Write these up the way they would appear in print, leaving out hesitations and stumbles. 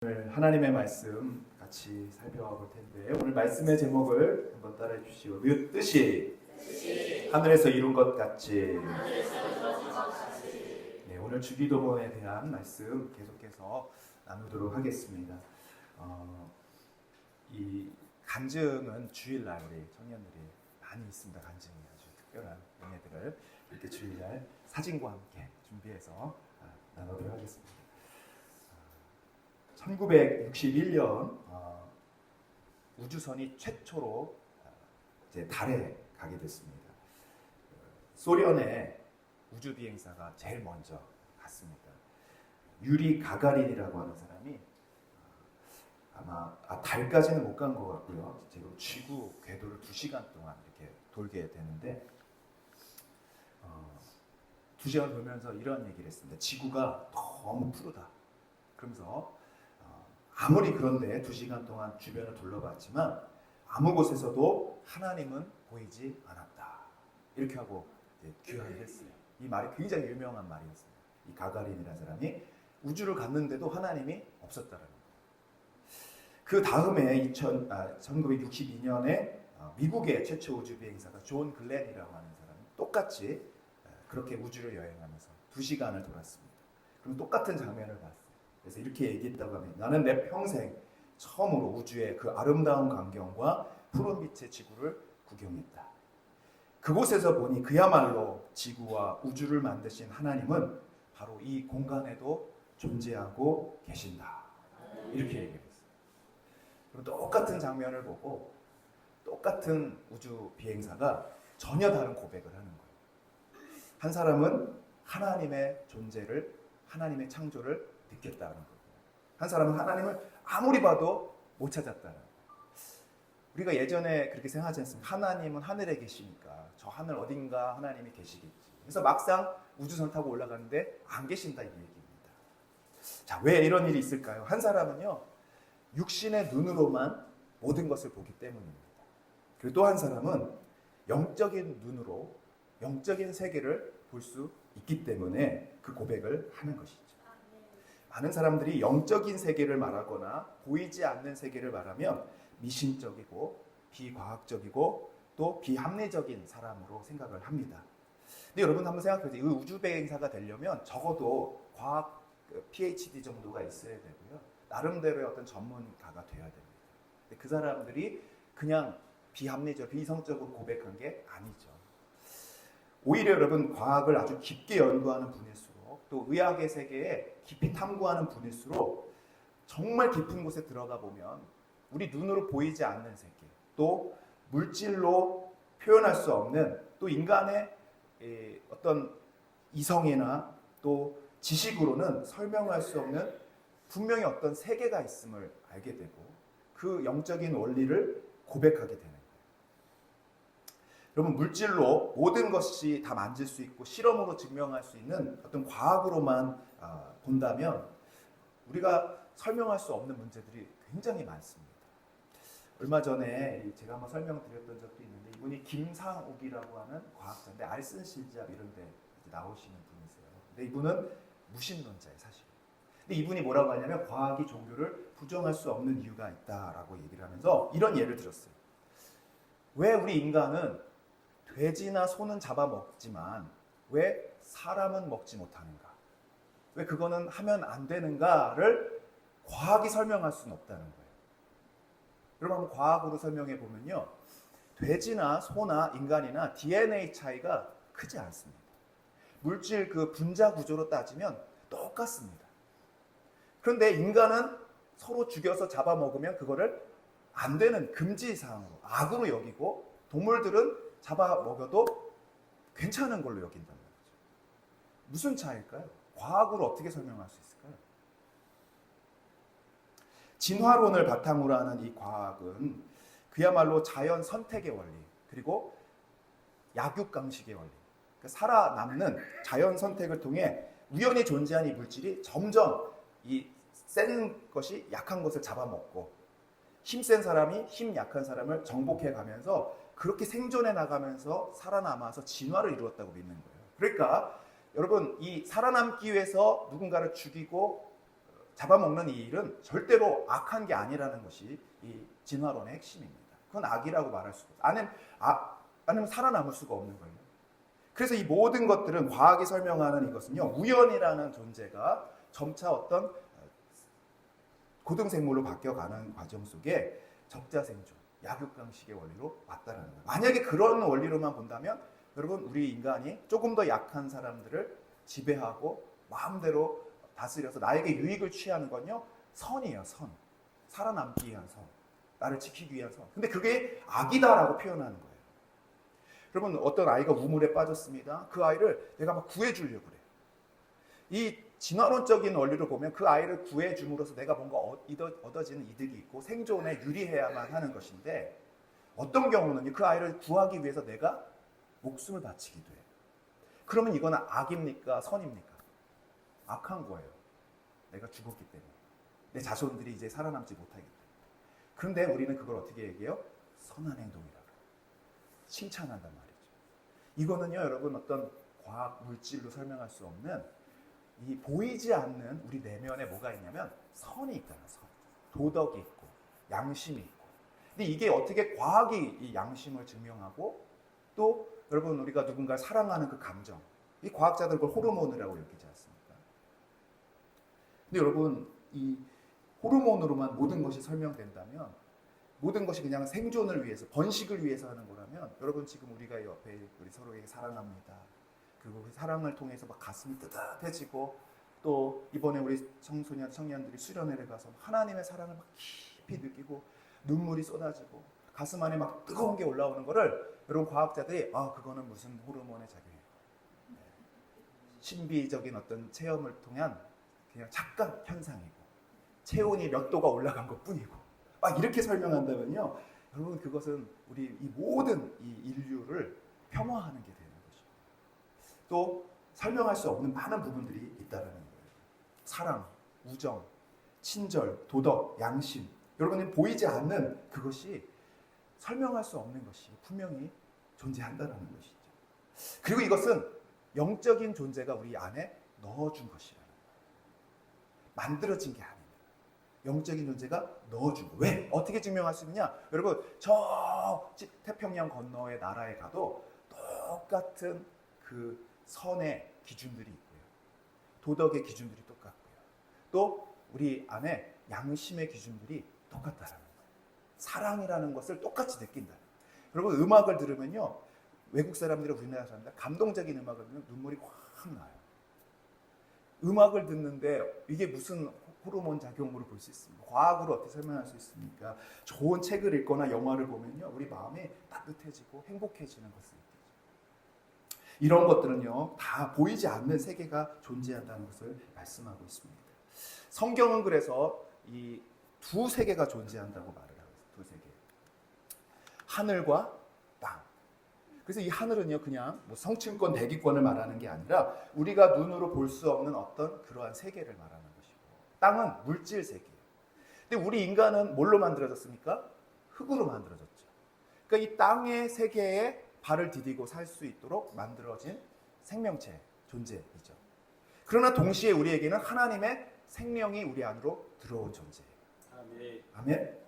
오늘 하나님의 말씀 같이 살펴볼 텐데 오늘 말씀의 제목을 한번 따라해 주시오. 뜻이 하늘에서 이룬 것 같이. 네, 오늘 주기도문에 대한 말씀 계속해서 나누도록 하겠습니다. 이 간증은 주일날 우리 청년들이 많이 있습니다. 간증이 아주 특별한 은혜들을 이렇게 주일날 사진과 함께 준비해서 나누도록 하겠습니다. 1961년 우주선이 최초로 이제 달에 가게 됐습니다. 소련의 우주 비행사가 제일 먼저 갔습니다. 유리 가가린이라고 하는 사람이 아마 달까지는 못 간 것 같고요. 지금 지구 궤도를 2시간 동안 이렇게 돌게 되는데 2시간 돌면서 이런 얘기를 했습니다. 지구가 너무 푸르다. 그러면서 아무리 그런데 2시간 동안 주변을 둘러봤지만 아무 곳에서도 하나님은 보이지 않았다. 이렇게 하고 귀환을 했어요. 이 말이 굉장히 유명한 말이었습니다. 이 가가린이라는 사람이 우주를 갔는데도 하나님이 없었다는 거예요. 그 다음에 1962년에 미국의 최초 우주 비행사가 존 글렌이라고 하는 사람이 똑같이 그렇게 우주를 여행하면서 2시간을 돌았습니다. 그럼 똑같은 장면을 봤어요. 그래서 이렇게 얘기했다고 합니다. 나는 내 평생 처음으로 우주의 그 아름다운 광경과 푸른빛의 지구를 구경했다. 그곳에서 보니 그야말로 지구와 우주를 만드신 하나님은 바로 이 공간에도 존재하고 계신다. 이렇게 얘기했어요. 그리고 똑같은 장면을 보고 똑같은 우주 비행사가 전혀 다른 고백을 하는 거예요. 한 사람은 하나님의 존재를, 하나님의 창조를 느꼈다는 거예요. 한 사람은 하나님을 아무리 봐도 못 찾았다는 거예요. 우리가 예전에 그렇게 생각하지 않습니까? 하나님은 하늘에 계시니까 저 하늘 어딘가 하나님이 계시겠지. 그래서 막상 우주선 타고 올라가는데 안 계신다 이 얘기입니다. 자, 왜 이런 일이 있을까요? 한 사람은요, 육신의 눈으로만 모든 것을 보기 때문입니다. 그리고 또 한 사람은 영적인 눈으로 영적인 세계를 볼 수 있기 때문에 그 고백을 하는 것이죠. 많은 사람들이 영적인 세계를 말하거나 보이지 않는 세계를 말하면 미신적이고 비과학적이고 또 비합리적인 사람으로 생각을 합니다. 근데 여러분 한번 생각해보세요. 이 우주 비행사가 되려면 적어도 과학 PhD 정도가 있어야 되고요. 나름대로의 어떤 전문가가 돼야 됩니다. 근데 그 사람들이 그냥 비합리적, 비이성적으로 고백한 게 아니죠. 오히려 여러분 과학을 아주 깊게 연구하는 분일수록 또 의학의 세계에 깊이 탐구하는 분일수록 정말 깊은 곳에 들어가 보면 우리 눈으로 보이지 않는 세계, 또 물질로 표현할 수 없는, 또 인간의 어떤 이성이나 또 지식으로는 설명할 수 없는 분명히 어떤 세계가 있음을 알게 되고 그 영적인 원리를 고백하게 되는 거예요. 여러분, 물질로 모든 것이 다 만질 수 있고 실험으로 증명할 수 있는 어떤 과학으로만 본다면 우리가 설명할 수 없는 문제들이 굉장히 많습니다. 얼마 전에 제가 한번 설명드렸던 적도 있는데, 이분이 김상욱이라고 하는 과학자인데 알슨 실잡 이런 데 나오시는 분이세요. 근데 이분은 무신론자예요, 사실. 근데 이분이 뭐라고 하냐면 과학이 종교를 부정할 수 없는 이유가 있다라고 얘기를 하면서 이런 예를 들었어요. 왜 우리 인간은 돼지나 소는 잡아먹지만 왜 사람은 먹지 못하는가? 왜 그거는 하면 안 되는가를 과학이 설명할 수는 없다는 거예요. 여러분 한번 과학으로 설명해 보면요, 돼지나 소나 인간이나 DNA 차이가 크지 않습니다. 물질 그 분자 구조로 따지면 똑같습니다. 그런데 인간은 서로 죽여서 잡아먹으면 그거를 안 되는 금지 사항으로, 악으로 여기고, 동물들은 잡아먹어도 괜찮은 걸로 여긴단 말이죠. 무슨 차이일까요? 과학으로 어떻게 설명할 수 있을까요? 진화론을 바탕으로 하는 이 과학은 그야말로 자연 선택의 원리, 그리고 약육강식의 원리, 그러니까 살아남는 자연 선택을 통해 우연히 존재한 이 물질이 점점 이 센 것이 약한 것을 잡아먹고 힘센 사람이 힘 약한 사람을 정복해 가면서 그렇게 생존해 나가면서 살아남아서 진화를 이루었다고 믿는 거예요. 그러니까 여러분, 이 살아남기 위해서 누군가를 죽이고 잡아먹는 이 일은 절대로 악한 게 아니라는 것이 이 진화론의 핵심입니다. 그건 악이라고 말할 수가 없어요. 아니면 살아남을 수가 없는 거예요. 그래서 이 모든 것들은 과학이 설명하는 이것은요, 우연이라는 존재가 점차 어떤 고등생물로 바뀌어가는 과정 속에 적자생존, 약육강식의 원리로 왔다라는 거예요. 만약에 그런 원리로만 본다면 여러분, 우리 인간이 조금 더 약한 사람들을 지배하고 마음대로 다스려서 나에게 유익을 취하는 건요, 선이에요. 선. 살아남기 위한 선. 나를 지키기 위한 선. 근데 그게 악이다라고 표현하는 거예요. 여러분, 어떤 아이가 우물에 빠졌습니다. 그 아이를 내가 막 구해주려고 그래요. 이 진화론적인 원리로 보면 그 아이를 구해줌으로써 내가 뭔가 얻어지는 이득이 있고 생존에 유리해야만 하는 것인데, 어떤 경우는 그 아이를 구하기 위해서 내가 목숨을 바치기도 해요. 그러면 이거는 악입니까? 선입니까? 악한 거예요. 내가 죽었기 때문에. 내 자손들이 이제 살아남지 못하기 때문에. 그런데 우리는 그걸 어떻게 얘기해요? 선한 행동이라고. 칭찬한단 말이죠. 이거는요, 여러분, 어떤 과학 물질로 설명할 수 없는 이 보이지 않는 우리 내면에 뭐가 있냐면 선이 있다는 선. 도덕이 있고 양심이 있고. 근데 이게 어떻게 과학이 이 양심을 증명하고, 또 여러분, 우리가 누군가를 사랑하는 그 감정, 이 과학자들 그걸 호르몬이라고 여기지 않습니까? 근데 여러분, 이 호르몬으로만 모든 것이 설명된다면, 모든 것이 그냥 생존을 위해서, 번식을 위해서 하는 거라면, 여러분, 지금 우리가 옆에 우리 서로에게 사랑합니다. 그리고 그 사랑을 통해서 막 가슴이 뜨뜻해지고, 또 이번에 우리 청년들이 수련회를 가서 하나님의 사랑을 막 깊이 느끼고 눈물이 쏟아지고 가슴 안에 막 뜨거운 게 올라오는 거를 여러분, 과학자들이 그거는 무슨 호르몬의 작용이에요. 신비적인 어떤 체험을 통한 그냥 착각 현상이고 체온이 몇 도가 올라간 것 뿐이고 막 이렇게 설명한다면요, 여러분, 그것은 우리 이 모든 이 인류를 폄하하는 게 되는 거죠. 또 설명할 수 없는 많은 부분들이 있다는 거예요. 사랑, 우정, 친절, 도덕, 양심, 여러분이 보이지 않는 그것이 설명할 수 없는 것이 분명히 존재한다는 것이죠. 그리고 이것은 영적인 존재가 우리 안에 넣어준 것이라는 거예요. 만들어진 게 아닙니다. 영적인 존재가 넣어준 거예요. 왜? 어떻게 증명할 수 있느냐? 여러분, 저 태평양 건너의 나라에 가도 똑같은 그 선의 기준들이 있고요. 도덕의 기준들이 똑같고요. 또 우리 안에 양심의 기준들이 똑같다는 거예요. 사랑이라는 것을 똑같이 느낀다. 여러분, 음악을 들으면요, 외국 사람들이 우리나라 사람들 감동적인 음악을 들으면 눈물이 확 나요. 음악을 듣는데 이게 무슨 호르몬 작용으로 볼 수 있습니까? 과학으로 어떻게 설명할 수 있습니까? 좋은 책을 읽거나 영화를 보면요, 우리 마음이 따뜻해지고 행복해지는 것을 느끼죠. 이런 것들은요, 다 보이지 않는 세계가 존재한다는 것을 말씀하고 있습니다. 성경은 그래서 이 두 세계가 존재한다고 말을 하고 있어요. 두 세계. 하늘과 땅. 그래서 이 하늘은요, 그냥 뭐 성층권, 대기권을 말하는 게 아니라 우리가 눈으로 볼 수 없는 어떤 그러한 세계를 말하는 것이고, 땅은 물질 세계예요. 근데 우리 인간은 뭘로 만들어졌습니까? 흙으로 만들어졌죠. 그러니까 이 땅의 세계에 발을 디디고 살 수 있도록 만들어진 생명체, 존재이죠. 그러나 동시에 우리에게는 하나님의 생명이 우리 안으로 들어온 존재예요. 아멘.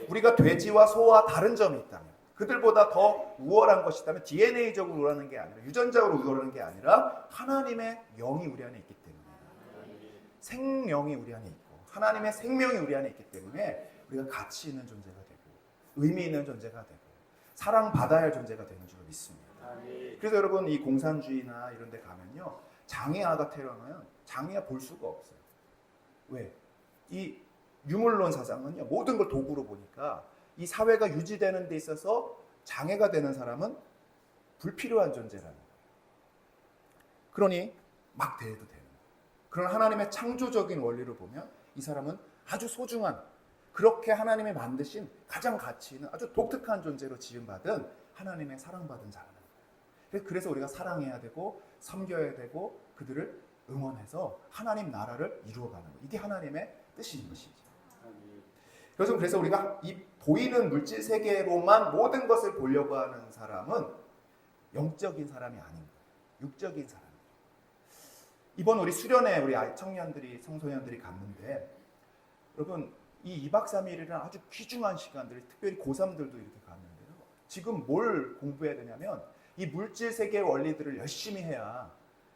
우리가 돼지와 소와 다른 점이 있다면, 그들보다 더 우월한 것이 있다면 DNA적으로 우월하는 게 아니라, 유전적으로 우월하는 게 아니라 하나님의 영이 우리 안에 있기 때문에, 생명이 우리 안에 있고 하나님의 생명이 우리 안에 있기 때문에 우리가 가치 있는 존재가 되고 의미 있는 존재가 되고 사랑받아야 할 존재가 되는 줄 믿습니다. 그래서 여러분, 이 공산주의나 이런 데 가면요, 장애아가 태어나면 장애아 볼 수가 없어요. 왜? 이 유물론 사상은요, 모든 걸 도구로 보니까 이 사회가 유지되는 데 있어서 장애가 되는 사람은 불필요한 존재라는 거예요. 그러니 막 대해도 되는 거예요. 그러나 하나님의 창조적인 원리로 보면 이 사람은 아주 소중한, 그렇게 하나님이 만드신 가장 가치 있는 아주 독특한 존재로 지음받은 하나님의 사랑받은 자라는 거예요. 그래서 우리가 사랑해야 되고 섬겨야 되고 그들을 응원해서 하나님 나라를 이루어가는 거예요. 이게 하나님의 뜻인 것이죠. 그래서 우리가 이 보이는 물질 세계로만 모든 것을 보려고 하는 사람은 영적인 사람이 아닌 거예요. 육적인 사람. 이번 우리 수련회 우리 청년들이, 청소년들이 갔는데 여러분 이 2박 3일이라는 아주 귀중한 시간들이 특별히 고3들도 이렇게 갔는데요. 지금 뭘 공부해야 되냐면 이 물질 세계의 원리들을 열심히 해야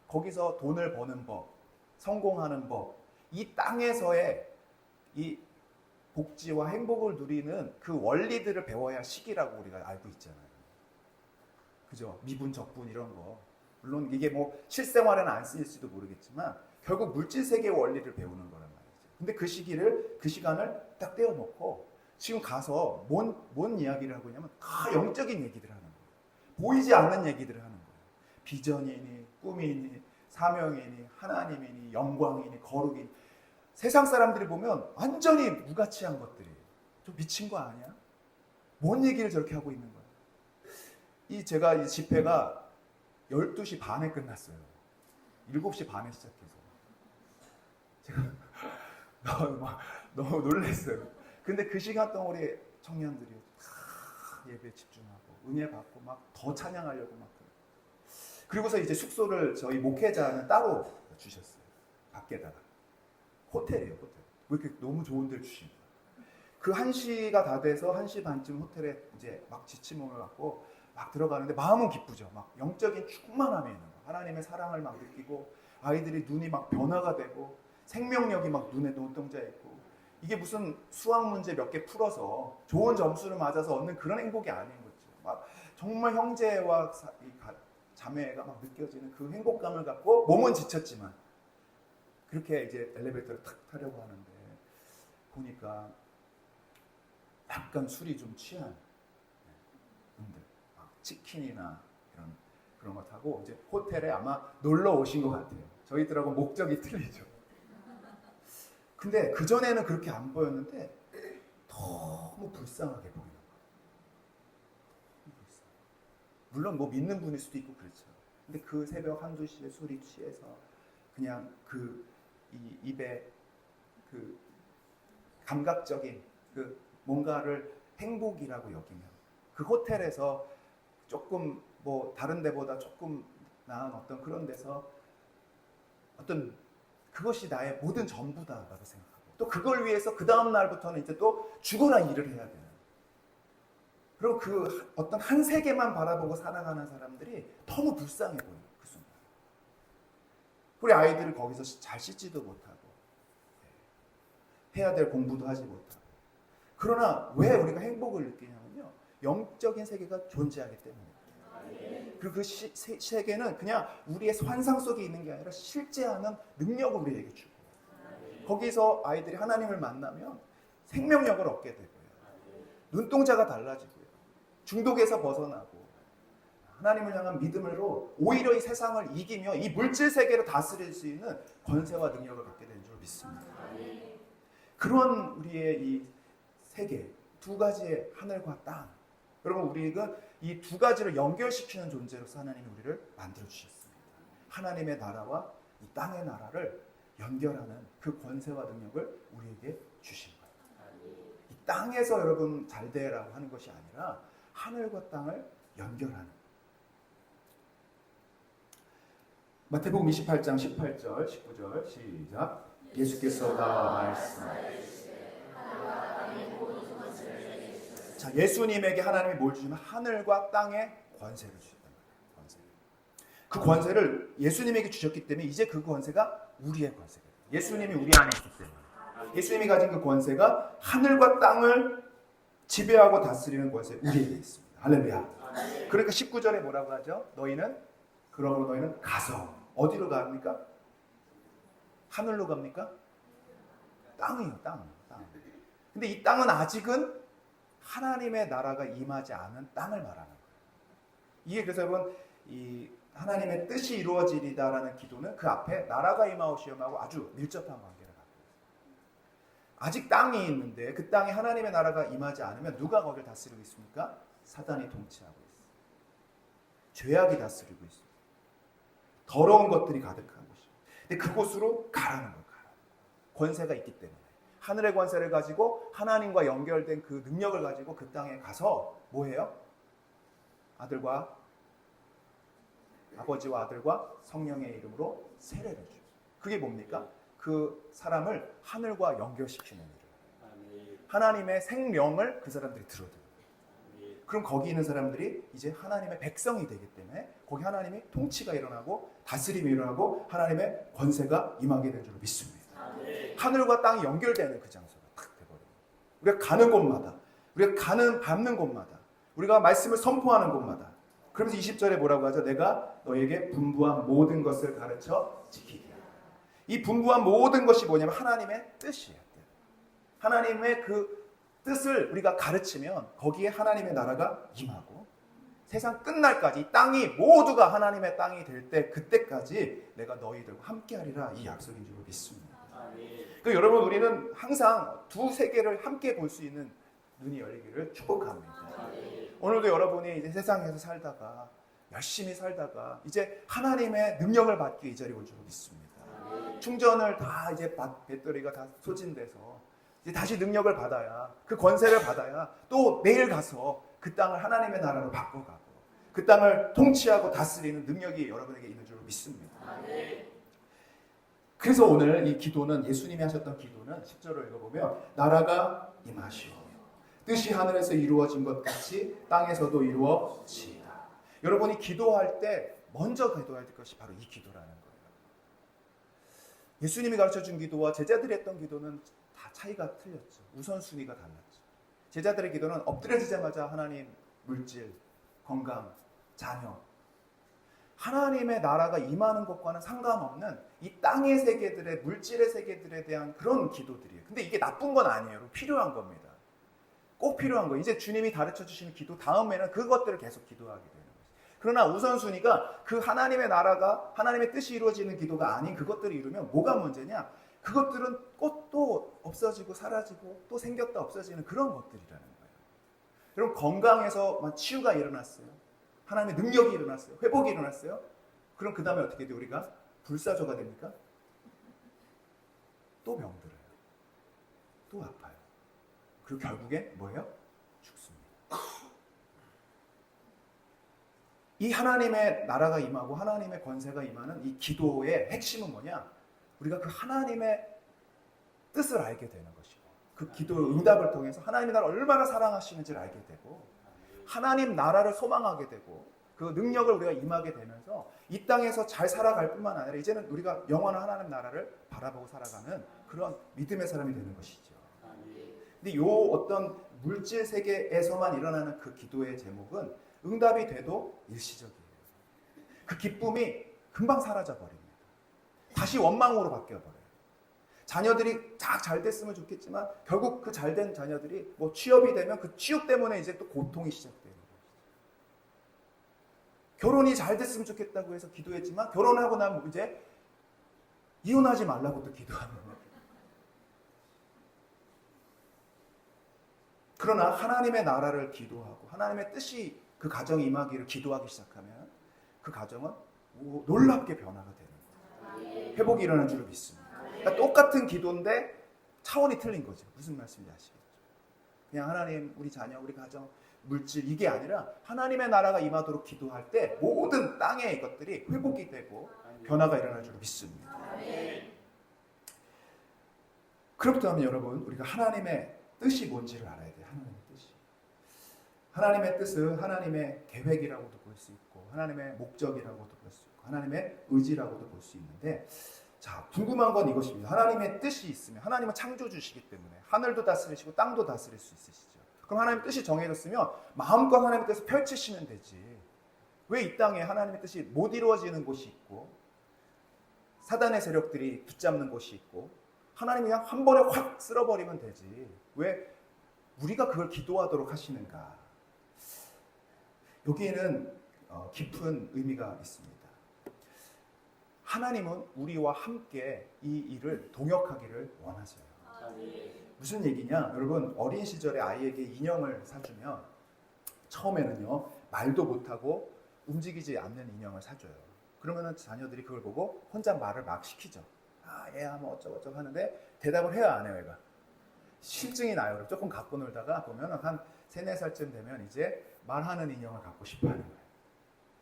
거기서 돈을 버는 법, 성공하는 법, 이 땅에서의 이 복지와 행복을 누리는 그 원리들을 배워야 할 시기라고 우리가 알고 있잖아요. 그죠? 미분, 적분 이런 거. 물론 이게 뭐 실생활에는 안 쓰일지도 모르겠지만 결국 물질 세계의 원리를 배우는 거란 말이죠. 근데 그 시간을 딱 떼어놓고 지금 가서 뭔 이야기를 하고 있냐면 다 영적인 얘기들을 하는 거예요. 보이지 않는 얘기들을 하는 거예요. 비전이니 꿈이니 사명이니 하나님이니 영광이니 거룩이니 세상 사람들이 보면 완전히 무가치한 것들이에요. 좀 미친 거 아니야? 뭔 얘기를 저렇게 하고 있는 거야? 제가 이 집회가 12시 반에 끝났어요. 7시 반에 시작해서. 제가 너무 놀랐어요. 근데 그 시간 동안 우리 청년들이 다 예배에 집중하고 은혜 받고 막 더 찬양하려고 막. 그리고서 이제 숙소를 저희 목회자는 따로 주셨어요. 밖에다가. 호텔이에요, 호텔. 왜 이렇게 너무 좋은 데를 주신 거예요. 그 1시가 다 돼서 1시 반쯤 호텔에 이제 막 지침을 갖고 막 들어가는데 마음은 기쁘죠. 막 영적인 충만함이 있는 거예요. 하나님의 사랑을 막 느끼고 아이들이 눈이 막 변화가 되고 생명력이 막 눈에 눈동자에 있고 이게 무슨 수학 문제 몇 개 풀어서 좋은 점수를 맞아서 얻는 그런 행복이 아닌 거죠. 막 정말 형제와 자매가 막 느껴지는 그 행복감을 갖고 몸은 지쳤지만 그렇게 이제 엘리베이터를 탁 타려고 하는데 보니까 약간 술이 좀 취한 분들, 치킨이나 그런 거 타고 이제 호텔에 아마 놀러 오신 것 같아요. 저희들하고 목적이 틀리죠. 근데 그 전에는 그렇게 안 보였는데 너무 불쌍하게 보이는 거예요. 물론 뭐 믿는 분일 수도 있고 그렇죠. 근데 그 새벽 1-2시에 술이 취해서 그냥 이 입에 그 감각적인 그 뭔가를 행복이라고 여기면 그 호텔에서 조금 뭐 다른 데보다 조금 나은 어떤 그런 데서 어떤 그것이 나의 모든 전부다라고 생각하고 또 그걸 위해서 그 다음 날부터는 이제 또 죽어라 일을 해야 돼요. 그리고 그 어떤 한 세계만 바라보고 살아가는 사람들이 너무 불쌍해 보여요. 그 순간. 우리 아이들을 거기서 잘 씻지도 못하고 해야 될 공부도 하지 못하고 그러나 왜 우리가 행복을 느끼냐면요. 영적인 세계가 존재하기 때문에 그리고 그 세계는 그냥 우리의 환상 속에 있는 게 아니라 실제하는 능력을 우리에게 주고 거기서 아이들이 하나님을 만나면 생명력을 얻게 되고요. 눈동자가 달라지고요. 중독에서 벗어나고 하나님을 향한 믿음으로 오히려 이 세상을 이기며 이 물질 세계를 다스릴 수 있는 권세와 능력을 갖게 된 줄 믿습니다. 그런 우리의 이 세계, 두 가지의 하늘과 땅. 여러분 우리가 이 두 가지를 연결시키는 존재로서 하나님이 우리를 만들어 주셨습니다. 하나님의 나라와 이 땅의 나라를 연결하는 그 권세와 능력을 우리에게 주신 거예요. 이 땅에서 여러분 잘 되라고 하는 것이 아니라 하늘과 땅을 연결하는. 마태복음 28장 18절 19절 시작. 예수께서 나와 말씀하시되 자, 예수님에게 하나님이 뭘 주시면 하늘과 땅의 권세를 주셨단 말이에요. 권세. 그 권세를 예수님에게 주셨기 때문에 이제 그 권세가 우리의 권세가 돼요. 예수님이 우리 안에 있기 때문에 예수님이 가진 그 권세가 하늘과 땅을 지배하고 다스리는 권세 우리에게 있습니다. 할렐루야. 그러니까 19절에 뭐라고 하죠? 그러므로 너희는 가서 어디로 갑니까? 하늘로 갑니까? 땅이요, 땅. 근데 이 땅은 아직은 하나님의 나라가 임하지 않은 땅을 말하는 거예요. 이게 그래서 여러분 이 하나님의 뜻이 이루어지리다라는 기도는 그 앞에 나라가 임하오시오하고 아주 밀접한 관계를 갖고 있어요. 아직 땅이 있는데 그 땅에 하나님의 나라가 임하지 않으면 누가 거기를 다스리고 있습니까? 사단이 통치하고 있어요. 죄악이 다스리고 있어요. 더러운 것들이 가득한 곳이에요. 근데 그곳으로 가라는 거예요. 권세가 있기 때문에. 하늘의 권세를 가지고 하나님과 연결된 그 능력을 가지고 그 땅에 가서 뭐해요? 아버지와 아들과 성령의 이름으로 세례를 줘요. 그게 뭡니까? 그 사람을 하늘과 연결시키는 일을. 하나님의 생명을 그 사람들이 들어들어요. 그럼 거기 있는 사람들이 이제 하나님의 백성이 되기 때문에 거기 하나님의 통치가 일어나고 다스림이 일어나고 하나님의 권세가 임하게 될 줄 믿습니다. 하늘과 땅이 연결되는 그 장소가 탁 돼버려요. 우리가 가는 곳마다, 우리가 밟는 곳마다, 우리가 말씀을 선포하는 곳마다. 그러면서 20절에 뭐라고 하죠? 내가 너에게 분부한 모든 것을 가르쳐 지키리라. 이 분부한 모든 것이 뭐냐면 하나님의 뜻이에요. 하나님의 그 뜻을 우리가 가르치면 거기에 하나님의 나라가 임하고 세상 끝날까지 이 땅이 모두가 하나님의 땅이 될 때 그때까지 내가 너희들과 함께하리라 이 약속인 줄 믿습니다. 그 여러분 우리는 항상 두 세계를 함께 볼 수 있는 눈이 열리기를 축복합니다. 오늘도 여러분이 이제 세상에서 살다가 열심히 살다가 이제 하나님의 능력을 받기 이 자리에 올 줄 믿습니다. 충전을 다 이제 배터리가 다 소진돼서 이제 다시 능력을 받아야 그 권세를 받아야 또 내일 가서 그 땅을 하나님의 나라로 바꿔가고 그 땅을 통치하고 다스리는 능력이 여러분에게 있는 줄 믿습니다. 그래서 오늘 이 기도는 예수님이 하셨던 기도는 10절을 읽어보면 나라가 임하시오 뜻이 하늘에서 이루어진 것 같이 땅에서도 이루어지이다. 여러분이 기도할 때 먼저 기도해야 될 것이 바로 이 기도라는 거예요. 예수님이 가르쳐준 기도와 제자들이 했던 기도는 다 차이가 틀렸죠. 우선순위가 달랐죠. 제자들의 기도는 엎드려지자마자 하나님, 물질, 건강, 자녀 하나님의 나라가 임하는 것과는 상관없는 이 땅의 세계들의 물질의 세계들에 대한 그런 기도들이에요. 근데 이게 나쁜 건 아니에요. 필요한 겁니다. 꼭 필요한 거예요. 이제 주님이 가르쳐 주시는 기도 다음에는 그것들을 계속 기도하게 되는 거예요. 그러나 우선순위가 그 하나님의 나라가 하나님의 뜻이 이루어지는 기도가 아닌 그것들을 이루면 뭐가 문제냐? 그것들은 꼭 또 없어지고 사라지고 또 생겼다 없어지는 그런 것들이라는 거예요. 여러분 건강에서 치유가 일어났어요. 하나님의 능력이 일어났어요. 회복이 일어났어요. 그럼 그 다음에 어떻게 돼요? 우리가 불사조가 됩니까? 또 병들어요. 또 아파요. 그리고 결국엔 뭐예요? 죽습니다. 이 하나님의 나라가 임하고 하나님의 권세가 임하는 이 기도의 핵심은 뭐냐? 우리가 그 하나님의 뜻을 알게 되는 것이고 그 기도의 응답을 통해서 하나님의 나라를 얼마나 사랑하시는지를 알게 되고 하나님 나라를 소망하게 되고 그 능력을 우리가 임하게 되면서 이 땅에서 잘 살아갈 뿐만 아니라 이제는 우리가 영원한 하나님 나라를 바라보고 살아가는 그런 믿음의 사람이 되는 것이죠. 근데 요 어떤 물질 세계에서만 일어나는 그 기도의 제목은 응답이 돼도 일시적이에요. 그 기쁨이 금방 사라져 버립니다. 다시 원망으로 바뀌어 버려요. 자녀들이 잘 됐으면 좋겠지만 결국 그 잘된 자녀들이 뭐 취업이 되면 그 취업 때문에 이제 또 고통이 시작돼요. 결혼이 잘 됐으면 좋겠다고 해서 기도했지만 결혼하고 나면 이제 이혼하지 말라고 또 기도하는 거예요. 그러나 하나님의 나라를 기도하고 하나님의 뜻이 그 가정에 임하기를 기도하기 시작하면 그 가정은 놀랍게 변화가 되는 거예요. 회복이 일어나는 줄 믿습니다. 그러니까 똑같은 기도인데 차원이 틀린 거죠. 무슨 말씀인지 아시겠죠? 그냥 하나님, 우리 자녀, 우리 가정, 물질 이게 아니라 하나님의 나라가 임하도록 기도할 때 모든 땅의 것들이 회복이 되고 변화가 일어날 줄 믿습니다. 그렇다면 여러분 우리가 하나님의 뜻이 뭔지를 알아야 돼요. 하나님의 뜻이. 하나님의 뜻은 하나님의 계획이라고도 볼 수 있고 하나님의 목적이라고도 볼 수 있고 하나님의 의지라고도 볼 수 있는데 자, 궁금한 건 이것입니다. 하나님의 뜻이 있으면 하나님은 창조주시기 때문에 하늘도 다스리시고 땅도 다스릴 수 있으시죠. 그럼 하나님의 뜻이 정해졌으면 마음껏 하나님의 뜻을 펼치시면 되지. 왜 이 땅에 하나님의 뜻이 못 이루어지는 곳이 있고 사단의 세력들이 붙잡는 곳이 있고 하나님이 그냥 한 번에 확 쓸어버리면 되지. 왜 우리가 그걸 기도하도록 하시는가? 여기에는 깊은 의미가 있습니다. 하나님은 우리와 함께 이 일을 동역하기를 원하세요. 무슨 얘기냐? 여러분 어린 시절에 아이에게 인형을 사주면 처음에는요 말도 못하고 움직이지 않는 인형을 사줘요. 그러면 자녀들이 그걸 보고 혼자 말을 막 시키죠. 아 얘야 뭐 어쩌고저쩌고 하는데 대답을 해요 안 해요 얘가? 실증이 나요. 조금 갖고 놀다가 보면 한 3, 4살쯤 되면 이제 말하는 인형을 갖고 싶어 하는 거예요.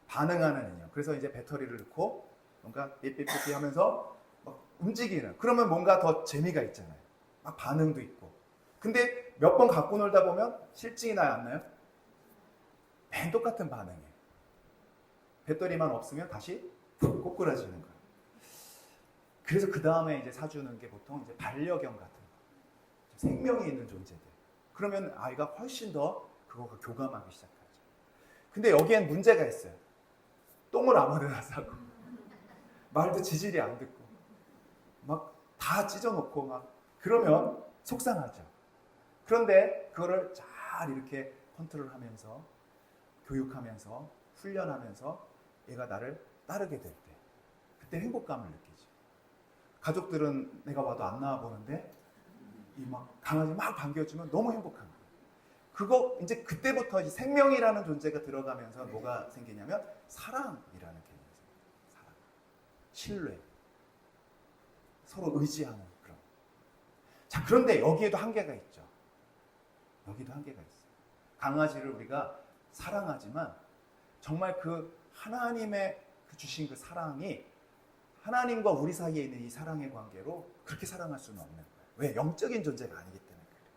반응하는 인형. 그래서 이제 배터리를 넣고 뭔가 삐삐삐삐 하면서 막 움직이는. 그러면 뭔가 더 재미가 있잖아요. 막 반응도 있고. 근데 몇 번 갖고 놀다 보면 실증이 나요, 안 나요? 맨 똑같은 반응이에요. 배터리만 없으면 다시 꼬꾸라지는 거예요. 그래서 그 다음에 이제 사주는 게 보통 이제 반려견 같은 거, 생명이 있는 존재들. 그러면 아이가 훨씬 더 그거가 교감하기 시작하죠. 근데 여기엔 문제가 있어요. 똥을 아무데나 싸고, 말도 지질이 안 듣고, 막 다 찢어놓고 막 그러면 속상하죠. 그런데 그거를 잘 이렇게 컨트롤하면서, 교육하면서, 훈련하면서 얘가 나를 따르게 될 때, 그때 행복감을 느끼죠. 가족들은 내가 봐도 안 나와 보는데 이 막 강아지 막 반겨주면 너무 행복한 거예요. 그거 이제 그때부터 이 생명이라는 존재가 들어가면서 뭐가 생기냐면 사랑이라는 개념이 생겨요. 사랑, 신뢰, 서로 의지하는 그런. 자, 그런데 여기에도 한계가 있죠. 여기도 한계가 있어요. 강아지를 우리가 사랑하지만 정말 그 하나님의 그 주신 그 사랑이 하나님과 우리 사이에 있는 이 사랑의 관계로 그렇게 사랑할 수는 없는 거예요. 왜? 영적인 존재가 아니기 때문에 그래요.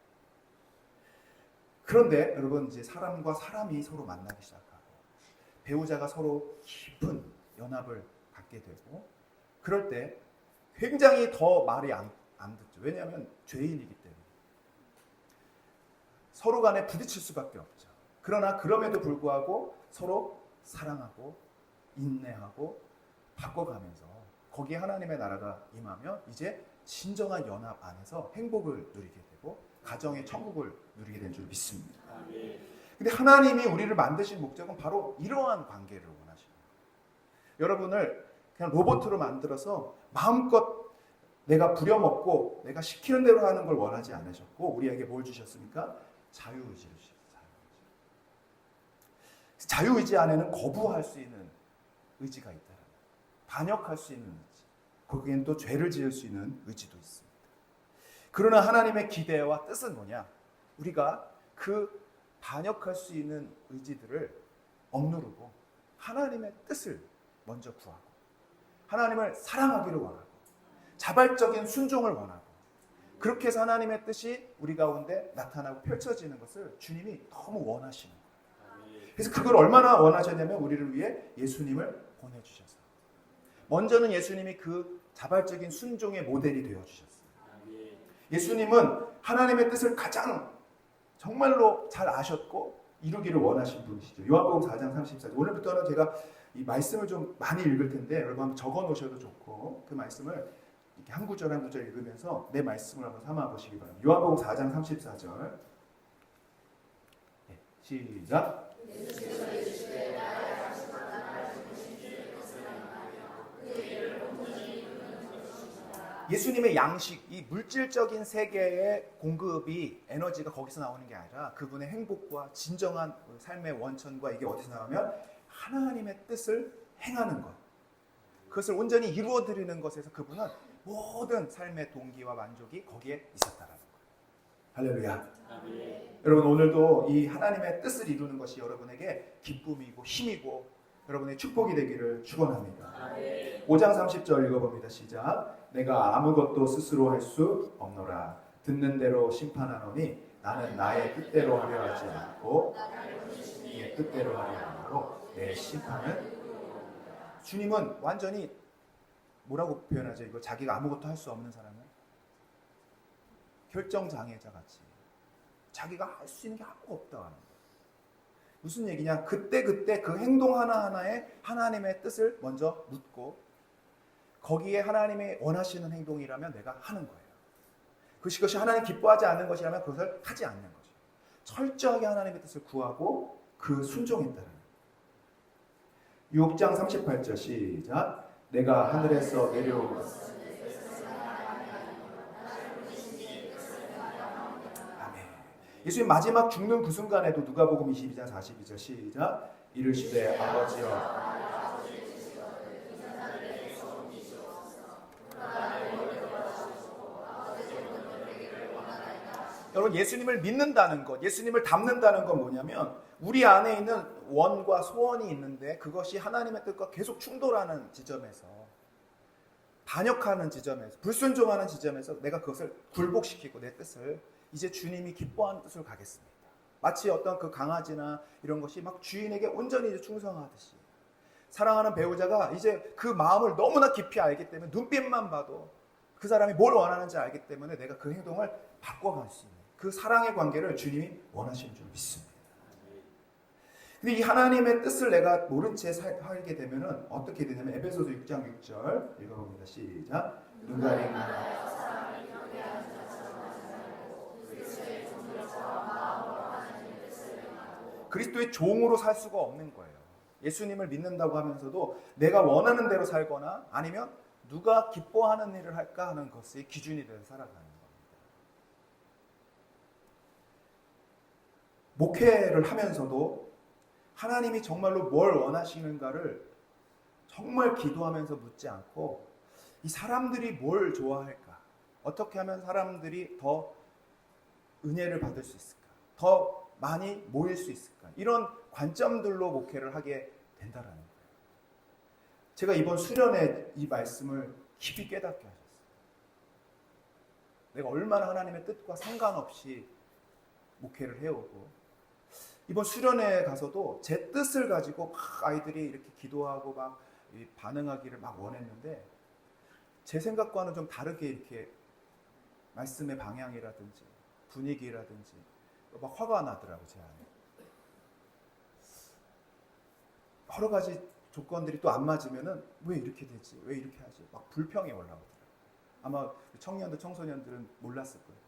그런데 여러분 이제 사람과 사람이 서로 만나기 시작하고 배우자가 서로 깊은 연합을 갖게 되고 그럴 때 굉장히 더 말이 안 듣죠. 왜냐하면 죄인이기 때문에 서로 간에 부딪힐 수밖에 없죠. 그러나 그럼에도 불구하고 서로 사랑하고 인내하고 바꿔가면서 거기에 하나님의 나라가 임하면 이제 진정한 연합 안에서 행복을 누리게 되고 가정의 천국을 누리게 된 줄 믿습니다. 근데 하나님이 우리를 만드신 목적은 바로 이러한 관계를 원하시는 거예요. 여러분을 그냥 로봇으로 만들어서 마음껏 내가 부려먹고 내가 시키는 대로 하는 걸 원하지 않으셨고 우리에게 뭘 주셨습니까? 자유의지를 주셨어요. 자유의지 안에는 거부할 수 있는 의지가 있다. 반역할 수 있는 의지. 거기엔 또 죄를 지을 수 있는 의지도 있습니다. 그러나 하나님의 기대와 뜻은 뭐냐? 우리가 그 반역할 수 있는 의지들을 억누르고 하나님의 뜻을 먼저 구하고 하나님을 사랑하기를 원하고 자발적인 순종을 원하고 그렇게 해서 하나님의 뜻이 우리 가운데 나타나고 펼쳐지는 것을 주님이 너무 원하시는 거예요. 그래서 그걸 얼마나 원하셨냐면 우리를 위해 예수님을 보내주셔서 먼저는 예수님이 그 자발적인 순종의 모델이 되어주셨어요. 예수님은 하나님의 뜻을 가장 정말로 잘 아셨고 이루기를 원하신 분이시죠. 요한복음 4장 34절. 오늘부터는 제가 이 말씀을 좀 많이 읽을 텐데 여러분 한번 적어 놓으셔도 좋고 그 말씀을 이렇게 한 구절 한 구절 읽으면서 내 말씀을 한번 삼아 보시기 바랍니다. 요한복음 4장 34절. 네, 시작. 예수님의 양식, 이 물질적인 세계의 공급이 에너지가 거기서 나오는 게 아니라 그분의 행복과 진정한 삶의 원천과 이게 어디서 나오면 하나님의 뜻을 행하는 것. 그것을 온전히 이루어드리는 것에서 그분은 모든 삶의 동기와 만족이 거기에 있었다라는 거예요. 할렐루야. 아멘. 여러분 오늘도 이 하나님의 뜻을 이루는 것이 여러분에게 기쁨이고 힘이고 여러분의 축복이 되기를 축원합니다. 아멘. 5장 30절 읽어봅니다. 시작. 내가 아무것도 스스로 할 수 없노라. 듣는 대로 심판하노니 나는 나의 뜻대로 하려 하지 않고 주님의 뜻대로 하려 하므로 내 심판은 주님은 완전히 뭐라고 표현하죠? 이거 자기가 아무것도 할 수 없는 사람은 결정장애자 같이 자기가 할 수 있는 게 아무것도 없다 하는 거예요. 무슨 얘기냐? 그때 그 행동 하나하나에 하나님의 뜻을 먼저 묻고 거기에 하나님이 원하시는 행동이라면 내가 하는 거예요. 그것이 하나님 기뻐하지 않는 것이라면 그것을 하지 않는 거죠. 철저하게 하나님의 뜻을 구하고 그 순종했다는 거예요. 6장 38절 시작. 내가 하늘에서 내려온 아멘. 예수님 마지막 죽는 그 순간에도 누가복음 22장 42절 시작. 이르시되 아버지여 여러분 예수님을 믿는다는 것, 예수님을 닮는다는 건 뭐냐면 우리 안에 있는 원과 소원이 있는데 그것이 하나님의 뜻과 계속 충돌하는 지점에서 반역하는 지점에서 불순종하는 지점에서 내가 그것을 굴복시키고 내 뜻을 이제 주님이 기뻐하는 뜻으로 가겠습니다. 마치 어떤 그 강아지나 이런 것이 막 주인에게 온전히 이제 충성하듯이 사랑하는 배우자가 이제 그 마음을 너무나 깊이 알기 때문에 눈빛만 봐도 그 사람이 뭘 원하는지 알기 때문에 내가 그 행동을 바꿔갈 수 있는 그 사랑의 관계를 주님이 원하시는 줄 믿습니다. 근데 이 하나님의 뜻을 내가 모른 채 살게 되면은 어떻게 되냐면 에베소서 6장 6절 읽어봅니다. 시작. 눈 가리고 그리스도의 종으로 살 수가 없는 거예요. 예수님을 믿는다고 하면서도 내가 원하는 대로 살거나 아니면 누가 기뻐하는 일을 할까 하는 것이 기준이 돼서 살아가는 겁니다. 목회를 하면서도 하나님이 정말로 뭘 원하시는가를 정말 기도하면서 묻지 않고 이 사람들이 뭘 좋아할까? 어떻게 하면 사람들이 더 은혜를 받을 수 있을까? 더 많이 모일 수 있을까? 이런 관점들로 목회를 하게 된다라는 거예요. 제가 이번 수련회 이 말씀을 깊이 깨닫게 하셨어요. 내가 얼마나 하나님의 뜻과 상관없이 목회를 해오고 이번 수련회에 가서도 제 뜻을 가지고 막 아이들이 이렇게 기도하고 막 반응하기를 막 원했는데 제 생각과는 좀 다르게 이렇게 말씀의 방향이라든지 분위기라든지 막 화가 나더라고 제 안에. 여러 가지 조건들이 또 안 맞으면은 왜 이렇게 되지? 왜 이렇게 하지? 막 불평이 올라오더라고요. 아마 청년들, 청소년들은 몰랐을 거예요.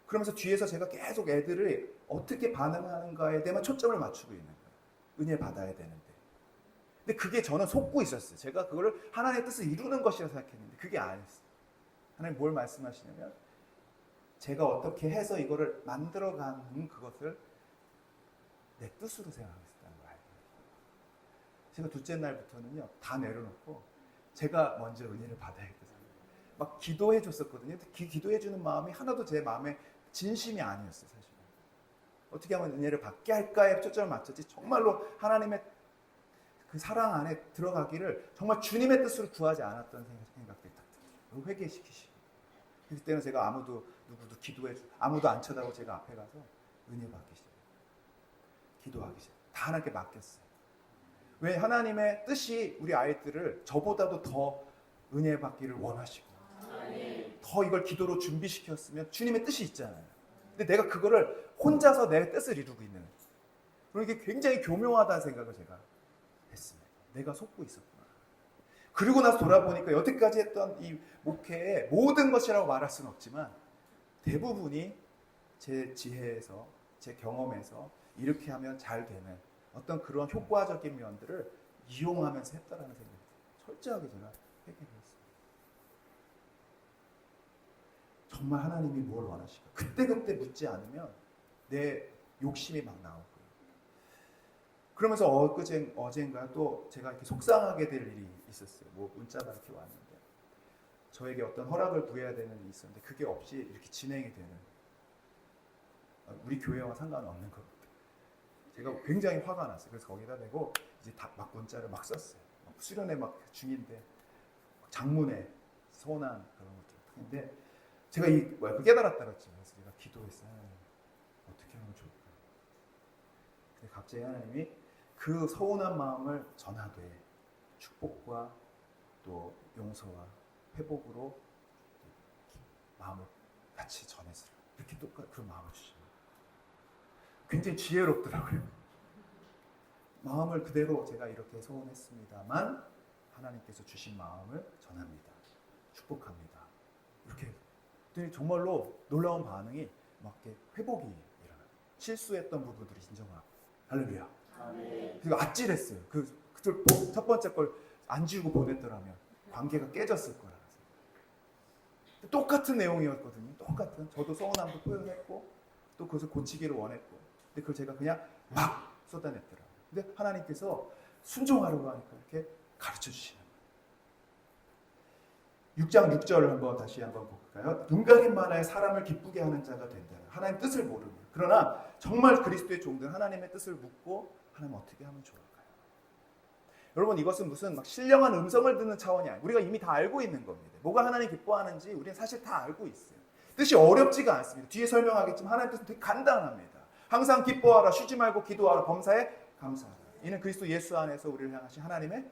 그러면서 뒤에서 제가 계속 애들을 어떻게 반응하는가에 대한 초점을 맞추고 있는 거예요. 은혜 받아야 되는데. 근데 그게 저는 속고 있었어요. 제가 그거를 하나님의 뜻을 이루는 것이라 생각했는데 그게 아니었어요. 하나님 뭘 말씀하시냐면 제가 어떻게 해서 이거를 만들어가는 그것을 내 뜻으로 생각했다는 거예요. 제가 둘째 날부터는요 다 내려놓고 제가 먼저 은혜를 받아야겠다. 막 기도해 줬었거든요. 기도해 주는 마음이 하나도 제 마음에 진심이 아니었어요. 사실은. 어떻게 하면 은혜를 받게 할까에 초점을 맞췄지 정말로 하나님의 그 사랑 안에 들어가기를 정말 주님의 뜻으로 구하지 않았던 생각들이 딱 들어요. 회개시키시고. 그때는 제가 누구도 기도해 아무도 안 쳐다보고 제가 앞에 가서 은혜 받기 시작해요. 기도하기 시작해요. 다 하나님께 맡겼어요. 왜 하나님의 뜻이 우리 아이들을 저보다도 더 은혜 받기를 원하시고 더 이걸 기도로 준비시켰으면 주님의 뜻이 있잖아요. 근데 내가 그거를 혼자서 내 뜻을 이루고 있는 그리고 이게 굉장히 교묘하다는 생각을 제가 했습니다. 내가 속고 있었구나. 그리고 나서 돌아보니까 여태까지 했던 이 목회의 모든 것이라고 말할 수는 없지만 대부분이 제 지혜에서 제 경험에서 이렇게 하면 잘 되는 어떤 그런 효과적인 면들을 이용하면서 했다라는 생각이 철저하게 제가 회개했습니다. 정말 하나님이 뭘 원하실까? 그때그때 묻지 않으면 내 욕심이 막 나오고요. 그러면서 어젠가 또 제가 이렇게 속상하게 될 일이 있었어요. 뭐 문자가 이렇게 왔는데 저에게 어떤 허락을 구해야 되는 일이 있었는데 그게 없이 이렇게 진행이 되는 우리 교회와 상관없는 겁니다. 제가 굉장히 화가 났어요. 그래서 거기다 대고 이제 막 문자를 막 썼어요. 수련회 막 중인데 장문에 서운한 그런 것들. 근데 제가 그 깨달았다 그랬지. 그래서 제가 기도했어요. 어떻게 하면 좋을까? 근데 갑자기 하나님이 그 서운한 마음을 전하되 축복과 또 용서와 회복으로 마음을 같이 전해서 이렇게 똑같은 그런 마음을 주시는 거예요. 굉장히 지혜롭더라고요. 마음을 그대로 제가 이렇게 서운했습니다만 하나님께서 주신 마음을 전합니다. 축복합니다. 이렇게 정말로 놀라운 반응이 막 이렇게 회복이 일어나요. 실수했던 부분들이 인정하고 할렐루야. 그리고 아찔했어요. 첫 번째 걸 안 지우고 보냈더라면 관계가 깨졌을 거라. 똑같은 내용이었거든요. 똑같은. 저도 서운함도 표현했고 또 그것을 고치기를 원했고 근데 그걸 제가 그냥 막 쏟아냈더라고요. 근데 하나님께서 순종하려고 하니까 이렇게 가르쳐 주시는 거예요. 6장 6절을 다시 한번 볼까요? 눈 가림 만화에 사람을 기쁘게 하는 자가 된다. 하나님 뜻을 모르는. 그러나 정말 그리스도의 종들 하나님의 뜻을 묻고 하나님 어떻게 하면 좋을까요? 여러분 이것은 무슨 막 신령한 음성을 듣는 차원이 아니에요. 우리가 이미 다 알고 있는 겁니다. 뭐가 하나님 기뻐하는지 우리는 사실 다 알고 있어요. 뜻이 어렵지가 않습니다. 뒤에 설명하겠지만 하나님 뜻은 되게 간단합니다. 항상 기뻐하라, 쉬지 말고 기도하라, 범사에 감사하라. 이는 그리스도 예수 안에서 우리를 향하신 하나님의,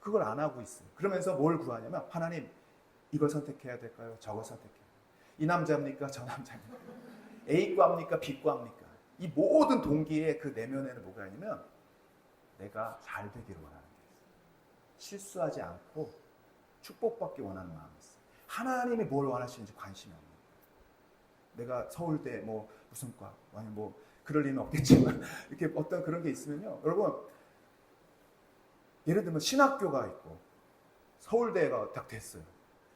그걸 안 하고 있어요. 그러면서 뭘 구하냐면, 하나님 이걸 선택해야 될까요? 저걸 선택해야 될까요? 이 남자입니까? 저 남자입니까? A과입니까? B과입니까? 이 모든 동기의 그 내면에는 뭐가 있냐면, 내가 잘 되기를 원하는 게 있어요. 실수하지 않고 축복받기 원하는 마음이 있어요. 하나님이 뭘 원하시는지 관심이 없는 거예요. 내가 서울대 뭐 무슨 과, 아니 뭐 그럴 리는 없겠지만 이렇게 어떤 그런 게 있으면요, 여러분, 예를 들면 신학교가 있고 서울대가 딱 됐어요.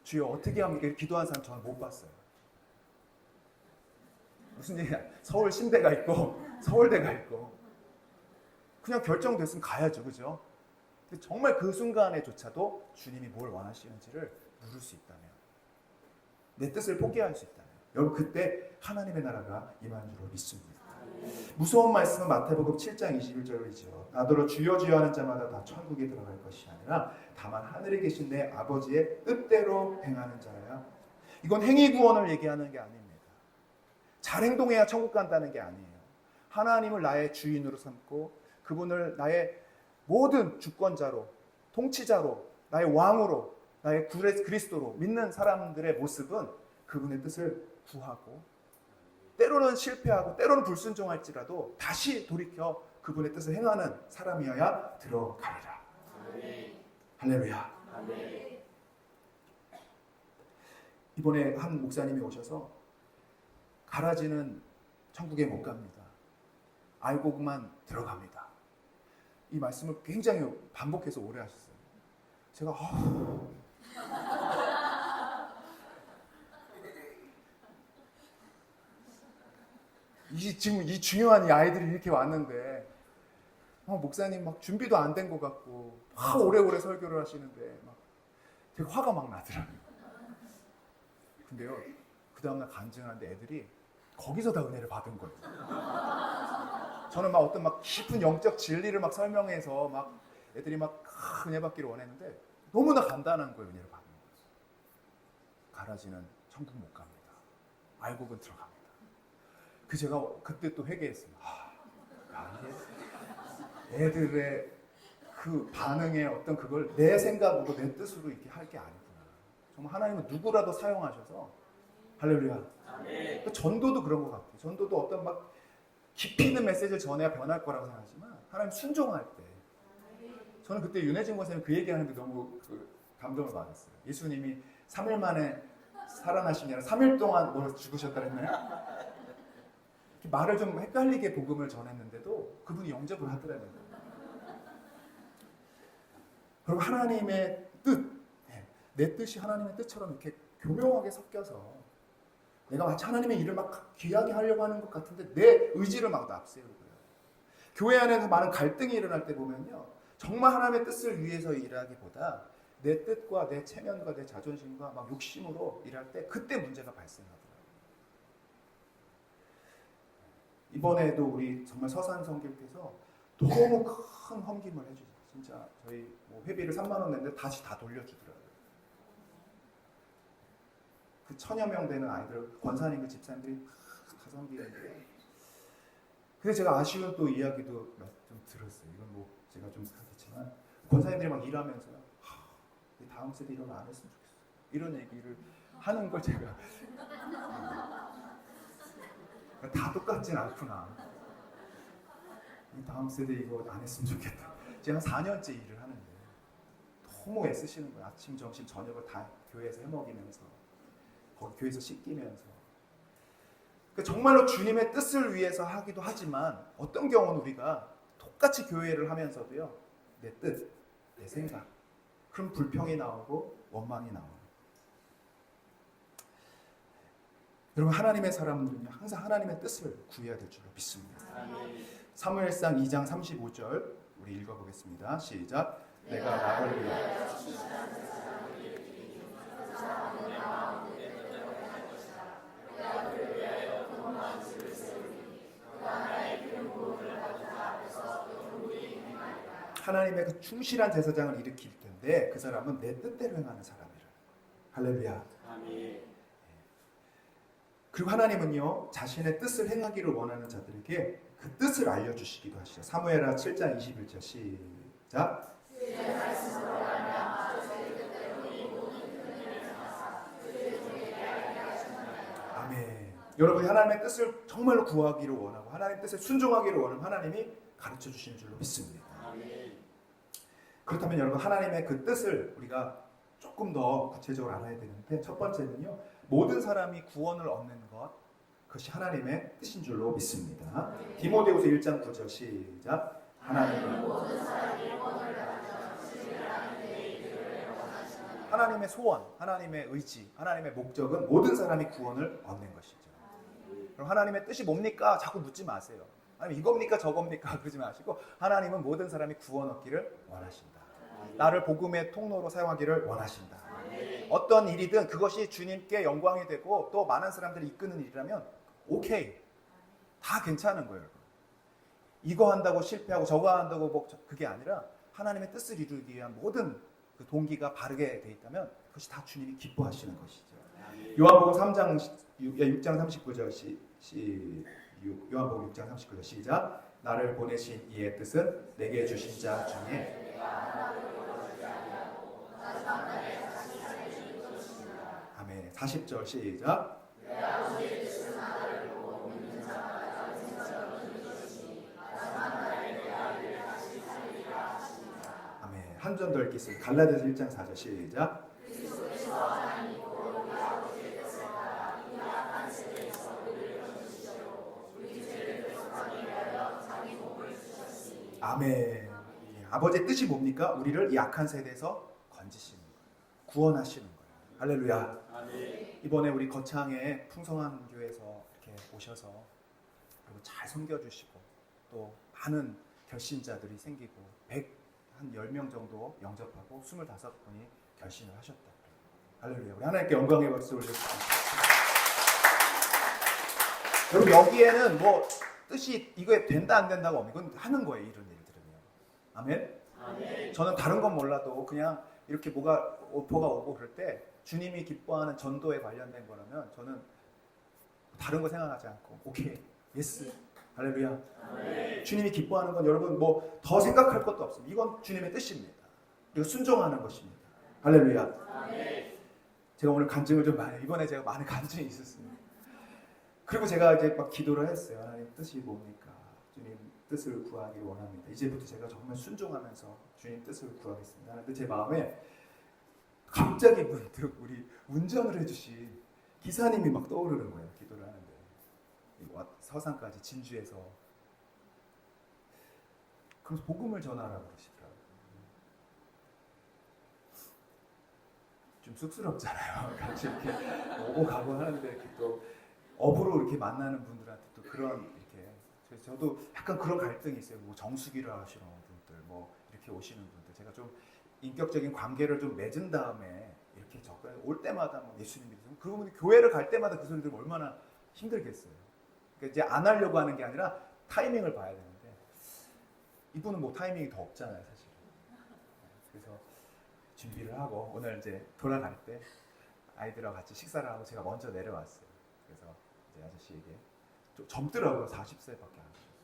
주여 어떻게 하면 이렇게 기도하는 사람 저는 못 봤어요. 무슨 얘기야? 서울 신대가 있고 서울대가 있고 그냥 결정됐으면 가야죠, 그죠? 근데 정말 그 순간에조차도 주님이 뭘 원하시는지를 물을 수 있다면, 내 뜻을 포기할 수 있다면, 여러분 그때 하나님의 나라가 임하는 줄로 믿습니다. 무서운 말씀은 마태복음 7장 21절이죠. 나더러 주여 주여 하는 자마다 다 천국에 들어갈 것이 아니라 다만 하늘에 계신 내 아버지의 뜻대로 행하는 자야. 이건 행위 구원을 얘기하는 게 아닙니다. 잘 행동해야 천국 간다는 게 아니에요. 하나님을 나의 주인으로 삼고 그분을 나의 모든 주권자로, 통치자로, 나의 왕으로, 나의 그리스도로 믿는 사람들의 모습은 그분의 뜻을 구하고, 때로는 실패하고 때로는 불순종할지라도 다시 돌이켜 그분의 뜻을 행하는 사람이어야 들어가리라. 할렐루야. 이번에 한 목사님이 오셔서 가라지는 천국에 못 갑니다. 알고만 들어갑니다. 이 말씀을 굉장히 반복해서 오래 하셨어요. 제가 지금 이 중요한 이 아이들이 이렇게 왔는데 목사님 막 준비도 안 된 것 같고 막 오래오래 설교를 하시는데 막 되게 화가 막 나더라고요. 근데요, 그 다음날 간증하는데 애들이 거기서 다 은혜를 받은 거예요. 저는 막 어떤 막 깊은 영적 진리를 막 설명해서 막 애들이 막 은혜 받기를 원했는데 너무나 간단한 거예요. 은혜를 받는 거예요. 가라지는 천국 못 갑니다. 알고는 들어갑니다. 제가 그때 또 회개했습니다. 이게 애들의 그 반응의 어떤 그걸 내 생각으로 내 뜻으로 이렇게 할 게 아니구나. 정말 하나님은 누구라도 사용하셔서, 할렐루야. 그 전도도 그런 것 같아요. 전도도 어떤 막 깊이 있는 메시지를 전해야 변할 거라고 생각하지만 하나님 순종할 때, 저는 그때 윤혜진 권사님 그 얘기하는데 너무 감동을 받았어요. 예수님이 3일 만에 살아나신 게 아니라 3일 동안 죽으셨다 그랬나요? 말을 좀 헷갈리게 복음을 전했는데도 그분이 영접을 하더라고요. 그리고 하나님의 뜻, 내 뜻이 하나님의 뜻처럼 이렇게 교묘하게 섞여서 내가 마치 하나님의 일을 막 귀하게 하려고 하는 것 같은데 내 의지를 막 앞세우고요. 교회 안에서 많은 갈등이 일어날 때 보면요, 정말 하나님의 뜻을 위해서 일하기보다 내 뜻과 내 체면과 내 자존심과 막 욕심으로 일할 때 그때 문제가 발생하더라고요. 이번에도 우리 정말 서산 성교께서 너무 큰 헌금을 해주세요. 진짜 저희 뭐 회비를 3만 원 냈는데 다시 다 돌려주더라고요. 그 1000여 명 되는 아이들, 권사님 그 집사님들이 다 섬기는데, 근데 제가 아쉬운 또 이야기도 좀 들었어요. 이건 뭐 제가 좀 하겠지만 권사님들이 막 일하면서요, 다음 세대 이런 거 안 했으면 좋겠어, 이런 얘기를 하는 걸 제가 다 똑같진 않구나. 다음 세대 이거 안 했으면 좋겠다. 제가 4년째 일을 하는데 너무 애쓰시는 거예요. 아침, 점심, 저녁을 다 교회에서 해먹이면서, 거기 교회에서 씻기면서. 그러니까 정말로 주님의 뜻을 위해서 하기도 하지만 어떤 경우는 우리가 똑같이 교회를 하면서도요, 내 뜻, 내 생각, 그럼 불평이 나오고 원망이 나오고. 여러분, 하나님의 사람들은요, 항상 하나님의 뜻을 구해야 될 줄로 믿습니다. 사무엘상 2장 35절 우리 읽어보겠습니다. 시작. 내가 나를 위하여 하나님의 그 충실한 제사장을 일으킬 텐데 그 사람은 내 뜻대로 행하는 사람이라. 할렐루야. 아멘. 그리고 하나님은요 자신의 뜻을 행하기를 원하는 자들에게 그 뜻을 알려주시기도 하시죠. 사무엘하 7장 21절 시작. 아멘. 여러분이 하나님의 뜻을 정말로 구하기를 원하고 하나님의 뜻에 순종하기를 원하면 하나님이 가르쳐 주시는 줄로 믿습니다. 아멘. 그렇다면 여러분 하나님의 그 뜻을 우리가 조금 더 구체적으로 알아야 되는데 첫 번째는요 모든 사람이 구원을 얻는 것 그것이 하나님의 뜻인 줄로 믿습니다. 디모데후서 1장 9절 시작. 하나님은 하나님의 소원, 하나님의 의지, 하나님의 목적은 모든 사람이 구원을 얻는 것이죠. 그럼 하나님의 뜻이 뭡니까? 자꾸 묻지 마세요. 하나님 이겁니까 저겁니까 그러지 마시고 하나님은 모든 사람이 구원 얻기를 원하신다. 나를 복음의 통로로 사용하기를 원하신다. 어떤 일이든 그것이 주님께 영광이 되고 또 많은 사람들이 이끄는 일이라면 오케이. 다 괜찮은 거예요. 이거 한다고 실패하고 저거 한다고 뭐 그게 아니라 하나님의 뜻을 이루기 위한 모든 그 동기가 바르게 돼 있다면 그것이 다 주님이 기뻐하시는 것이죠. 요한복음 3장 6장 39절 요한복음 6장 39절 시작. 나를 보내신 이의 뜻은 내게 주신 자 중에 아멘. 40절 시작. 아멘. 한 점 더 읽겠습니다. 갈라디아서 1장 4절 시작. 아멘. 아버지의 뜻이 뭡니까? 우리를 이 악한 세대에서 건지시는 거예요. 구원하시는 거예요. 할렐루야. 아멘. 이번에 우리 거창에 풍성한 교회에서 이렇게 오셔서 그리고 잘 섬겨주시고 또 많은 결신자들이 생기고 10명 정도 영접하고 25분이 결신을 하셨다. 할렐루야. 우리 하나님께 영광의 박수 올려주십시오. 여러분 여기에는 뭐 뜻이 이거에 된다 안 된다가 없는 이건 하는 거예요. 이런 일들은요. 아멘? 아멘. 저는 다른 건 몰라도 그냥 이렇게 뭐가 오퍼가 오고 그럴 때 주님이 기뻐하는 전도에 관련된 거라면 저는 다른 거 생각하지 않고 오케이 예스 할렐루야. 아멘. 주님이 기뻐하는 건 여러분 뭐 더 생각할 것도 없습니다. 이건 주님의 뜻입니다. 그리고 순종하는 것입니다. 할렐루야. 아멘. 제가 오늘 간증을 좀 많이 이번에 제가 많은 간증이 있었습니다. 그리고 제가 이제 막 기도를 했어요. 하나님 뜻이 뭡니까? 주님 뜻을 구하기를 원합니다. 이제부터 제가 정말 순종하면서 주님 뜻을 구하겠습니다. 근데 제 마음에 갑자기 문득 우리 운전을 해주신 기사님이 막 떠오르는 거예요. 기도를 하는데 서산까지 진주에서 그래서 복음을 전하라고 그러시더라고요. 좀 쑥스럽잖아요. 같이 이렇게 오고 가고 하는데 이렇게 또 업으로 이렇게 만나는 분들한테 또 그런 이렇게 그래서 저도 약간 그런 갈등이 있어요. 뭐 정수기를 하시는 분들, 뭐 이렇게 오시는 분들, 제가 좀 인격적인 관계를 좀 맺은 다음에 이렇게 접근 올 때마다 뭐 예수님 믿으면 그분이 교회를 갈 때마다 그 소리들 얼마나 힘들겠어요. 그러니까 이제 안 하려고 하는 게 아니라 타이밍을 봐야 되는데 이분은 뭐 타이밍이 더 없잖아요, 사실. 그래서 준비를 하고 오늘 이제 돌아갈 때 아이들하고 같이 식사를 하고 제가 먼저 내려왔어요. 그래서 이제 아저씨에게 좀 젊더라고요. 40세밖에 안 되셨어요.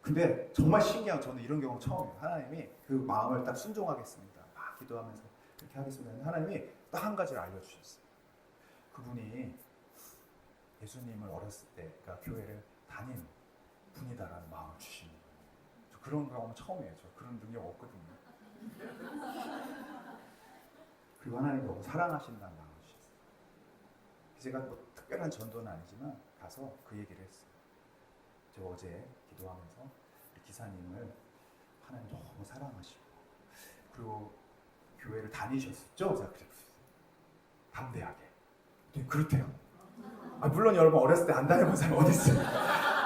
근데 정말 신기한 저는 이런 경우 처음이에요. 하나님이 그 마음을 딱 순종하겠습니다. 막 기도하면서 그렇게 하겠습니다. 하나님이 딱 한 가지를 알려주셨어요. 그분이 예수님을 어렸을 때 그러니까 교회를 다닌 분이다라는 마음을 주시는 거예요. 저 그런 경험은 처음이에요. 저 그런 능력 없거든요. 그리고 하나님 너무 사랑하신다는 마음을 주셨어요. 제가 뭐 특별한 전도는 아니지만 가서 그 얘기를 했어요. 저 어제 기도하면서 우리 기사님을 하나님 너무 사랑하시고 그리고 교회를 다니셨었죠? 제가 그랬어요. 담대하게. 네, 그렇대요. 아, 물론 여러분 어렸을 때 안 다녀본 사람이 어디 있어요?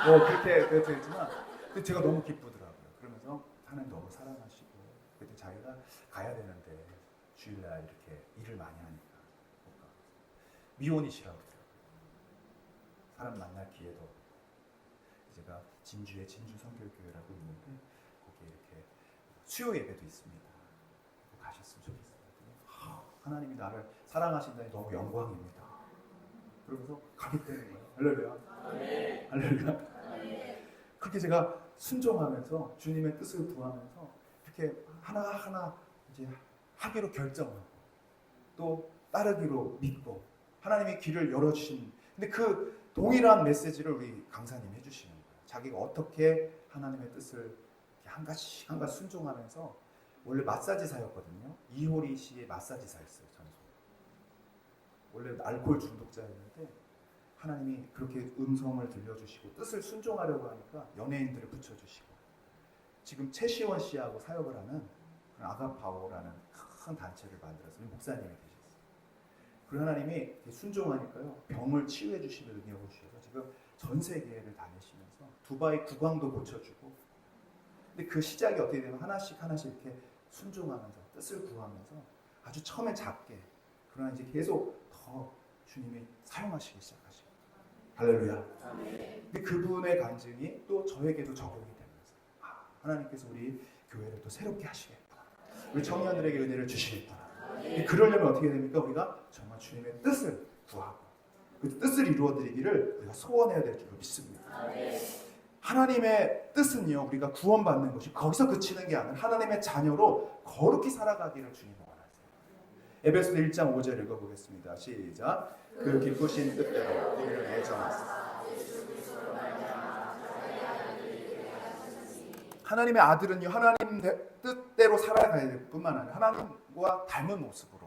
뭐 그렇게 그랬지만 근데 제가 너무 기쁘더라고요. 그러면서 하나님 너무 사랑하시고 그때 자기가 가야 되는데 주일날 이렇게 일을 많이 하니까 못 가고 미혼이시라고 그러더라고요. 사람 만날 기회도 없고 제가 진주에 진주 선교교회라고 있는데 거기에 이렇게 수요 예배도 있습니다. 가셨으면 좋겠어요. 하나님이 나를 사랑하신다니 너무 영광입니다. 그러면서 가게 되는 거예요. 할렐루야. 할렐루야. 그렇게 제가 순종하면서 주님의 뜻을 구하면서 이렇게 하나하나 이제 하기로 결정하고 또 따르기로 믿고 하나님의 길을 열어주신, 근데 그 동일한 메시지를 우리 강사님이 해주시는 거예요. 자기가 어떻게 하나님의 뜻을 한 가지 한 가지 순종하면서, 원래 마사지사였거든요. 이효리 씨의 마사지사였어요. 전소. 원래 알코올 중독자였는데 하나님이 그렇게 음성을 들려주시고 뜻을 순종하려고 하니까 연예인들을 붙여주시고, 지금 최시원 씨하고 사역을 하는 아가파오라는 큰 단체를 만들어서 목사님이 되셨어요. 그 하나님이 순종하니까요, 병을 치유해 주시는 은혜를 주셔서 지금 전 세계를 다니시면서 두바이 국왕도 고쳐주고. 근데 그 시작이 어떻게 되면 하나씩 이렇게 순종하면서 뜻을 구하면서 아주 처음엔 작게, 그러나 이제 계속 더 주님이 사용하시기 시작하시고. 할렐루야. 근데 그분의 간증이 또 저에게도 적용이 되면서 하나님께서 우리 교회를 또 새롭게 하시겠구나, 우리 청년들에게 은혜를 주시겠구나. 그러려면 어떻게 됩니까? 우리가 정말 주님의 뜻을 구하고 그 뜻을 이루어드리기를 우리가 소원해야 될 줄로 믿습니다. 하나님의 뜻은요, 우리가 구원받는 것이 거기서 그치는 게 아니라 하나님의 자녀로 거룩히 살아가기를 주님은 원하세요. 에베소서 1장 5절 읽어보겠습니다. 시작. 그 기쁘신 뜻대로 우리를 예정하사. 하나님의 아들은요, 하나님 뜻대로 살아가야 될 뿐만 아니라 하나님과 닮은 모습으로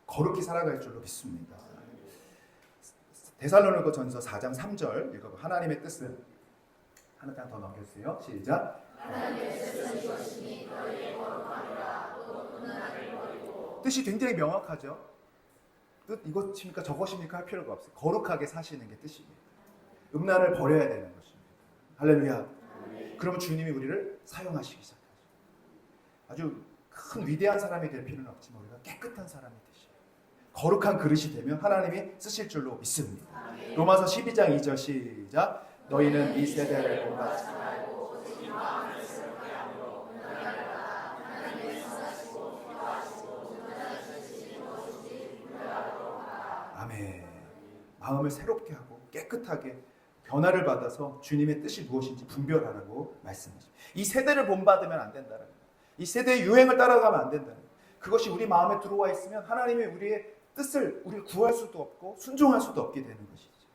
거룩히 살아갈 줄로 믿습니다. 데살로니가전서 4장 3절 읽어봐. 하나님의 뜻은, 하나 장 더 넘겨주세요. 시작. 하나님의 뜻은 이것이니 너희의 거룩함이라 또 음란을 버리고. 뜻이 굉장히 명확하죠. 뜻 이것입니까 저것입니까 할 필요가 없어요. 거룩하게 사시는 게 뜻입니다. 음란을 버려야 되는 것입니다. 할렐루야. 그러면 주님이 우리를 사용하시기 시작하죠. 아주 큰 위대한 사람이 될 필요는 없지만 우리가 깨끗한 사람이 되시고 거룩한 그릇이 되면 하나님이 쓰실 줄로 믿습니다. 로마서 12장 2절 시작. 너희는 이 세대를 본받지 말고 오직 마음을 새롭게 함으로 은혜를 받아 하나님의 선하시고 기도하시고 분별하시는 것인지 분별하도록 하라. 아멘. 마음을 새롭게 하고 깨끗하게 변화를 받아서 주님의 뜻이 무엇인지 분별하라고 말씀하십니다. 이 세대를 본받으면 안 된다는 거예요. 이 세대의 유행을 따라가면 안 된다는 거예요. 그것이 우리 마음에 들어와 있으면 하나님이 우리의 뜻을 우리가 구할 수도 없고 순종할 수도 없게 되는 것이죠.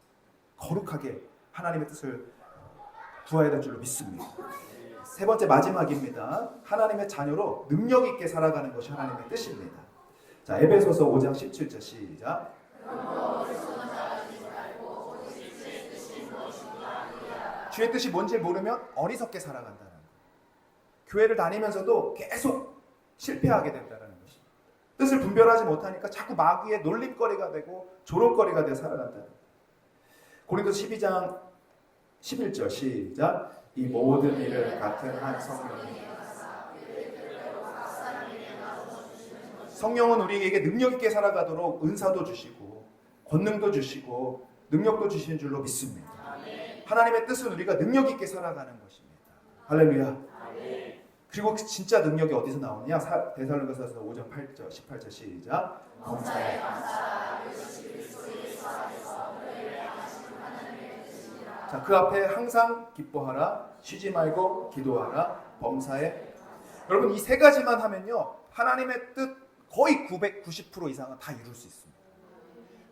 거룩하게 하나님의 뜻을 구해야 될 줄로 믿습니다. 세 번째 마지막입니다. 하나님의 자녀로 능력 있게 살아가는 것이 하나님의 뜻입니다. 자, 에베소서 5장 17절 시작. 주의 뜻이 뭔지 모르면 어리석게 살아간다는 거예요. 교회를 다니면서도 계속 실패하게 된다는 것입니다. 뜻을 분별하지 못하니까 자꾸 마귀의 놀림거리가 되고 조롱거리가 되어 살아간다는 거예요. 고린도서 12장 11절 시작. 이 모든 일을 같은 한 성령은 우리에게 능력 있게 살아가도록 은사도 주시고 권능도 주시고 능력도 주시는 줄로 믿습니다. 하나님의 뜻은 우리가 능력 있게 살아가는 것입니다. 할렐루야. 그리고 진짜 능력이 어디서 나오느냐? 데살로니가서 5장 8절 18절 시작. 범사에 자, 그 앞에 항상 기뻐하라, 쉬지 말고 기도하라, 범사에. 여러분 이 세 가지만 하면요 하나님의 뜻 거의 990% 이상은 다 이룰 수 있습니다.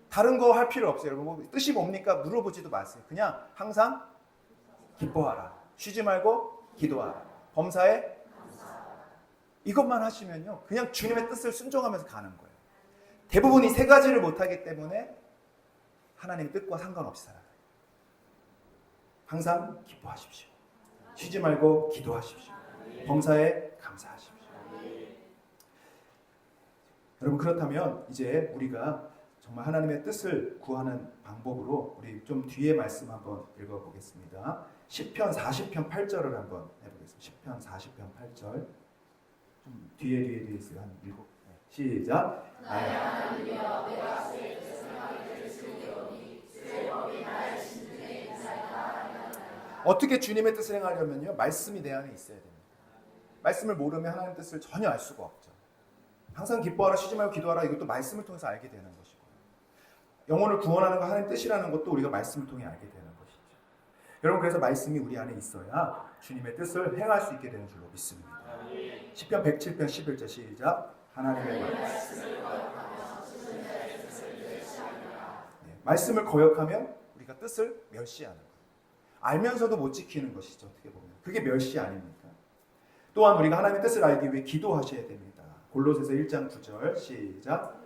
다른 거 할 필요 없어요. 여러분 뜻이 뭡니까? 물어보지도 마세요. 그냥 항상 기뻐하라, 쉬지 말고 기도하라, 범사에. 이것만 하시면요 그냥 주님의 뜻을 순종하면서 가는 거예요. 대부분 이 세 가지를 못하기 때문에 하나님의 뜻과 상관없이 살아요. 항상 기뻐하십시오. 쉬지 말고 기도하십시오. 범사에 감사하십시오. 여러분 그렇다면 이제 우리가 정말 하나님의 뜻을 구하는 방법으로 우리 좀 뒤에 말씀 한번 읽어보겠습니다. 시편 40편 8절을 한번 해보겠습니다. 시편 40편 8절 좀 뒤에 있어요. 한 7. 시작. 나의 하나님이여 내가 주의 생각이 들으시오니 주의 법이 나의 심중에 인사이다. 어떻게 주님의 뜻을 행하려면요 말씀이 내 안에 있어야 됩니다. 말씀을 모르면 하나님의 뜻을 전혀 알 수가 없죠. 항상 기뻐하라 쉬지 말고 기도하라 이것도 말씀을 통해서 알게 되는 것이고 영혼을 구원하는 거 하나님 뜻이라는 것도 우리가 말씀을 통해 알게 되는 것이죠. 여러분 그래서 말씀이 우리 안에 있어야 주님의 뜻을 행할 수 있게 되는 줄로 믿습니다. 시편 107편 11절 시작. 하나님의 말씀을 거역하면 우리가 뜻을 멸시하는 거예요. 알면서도 못 지키는 것이죠. 어떻게 보면 그게 멸시 아닙니까? 또한 우리가 하나님의 뜻을 알기 위해 기도하셔야 됩니다. 골로새서 1장 9절 시작.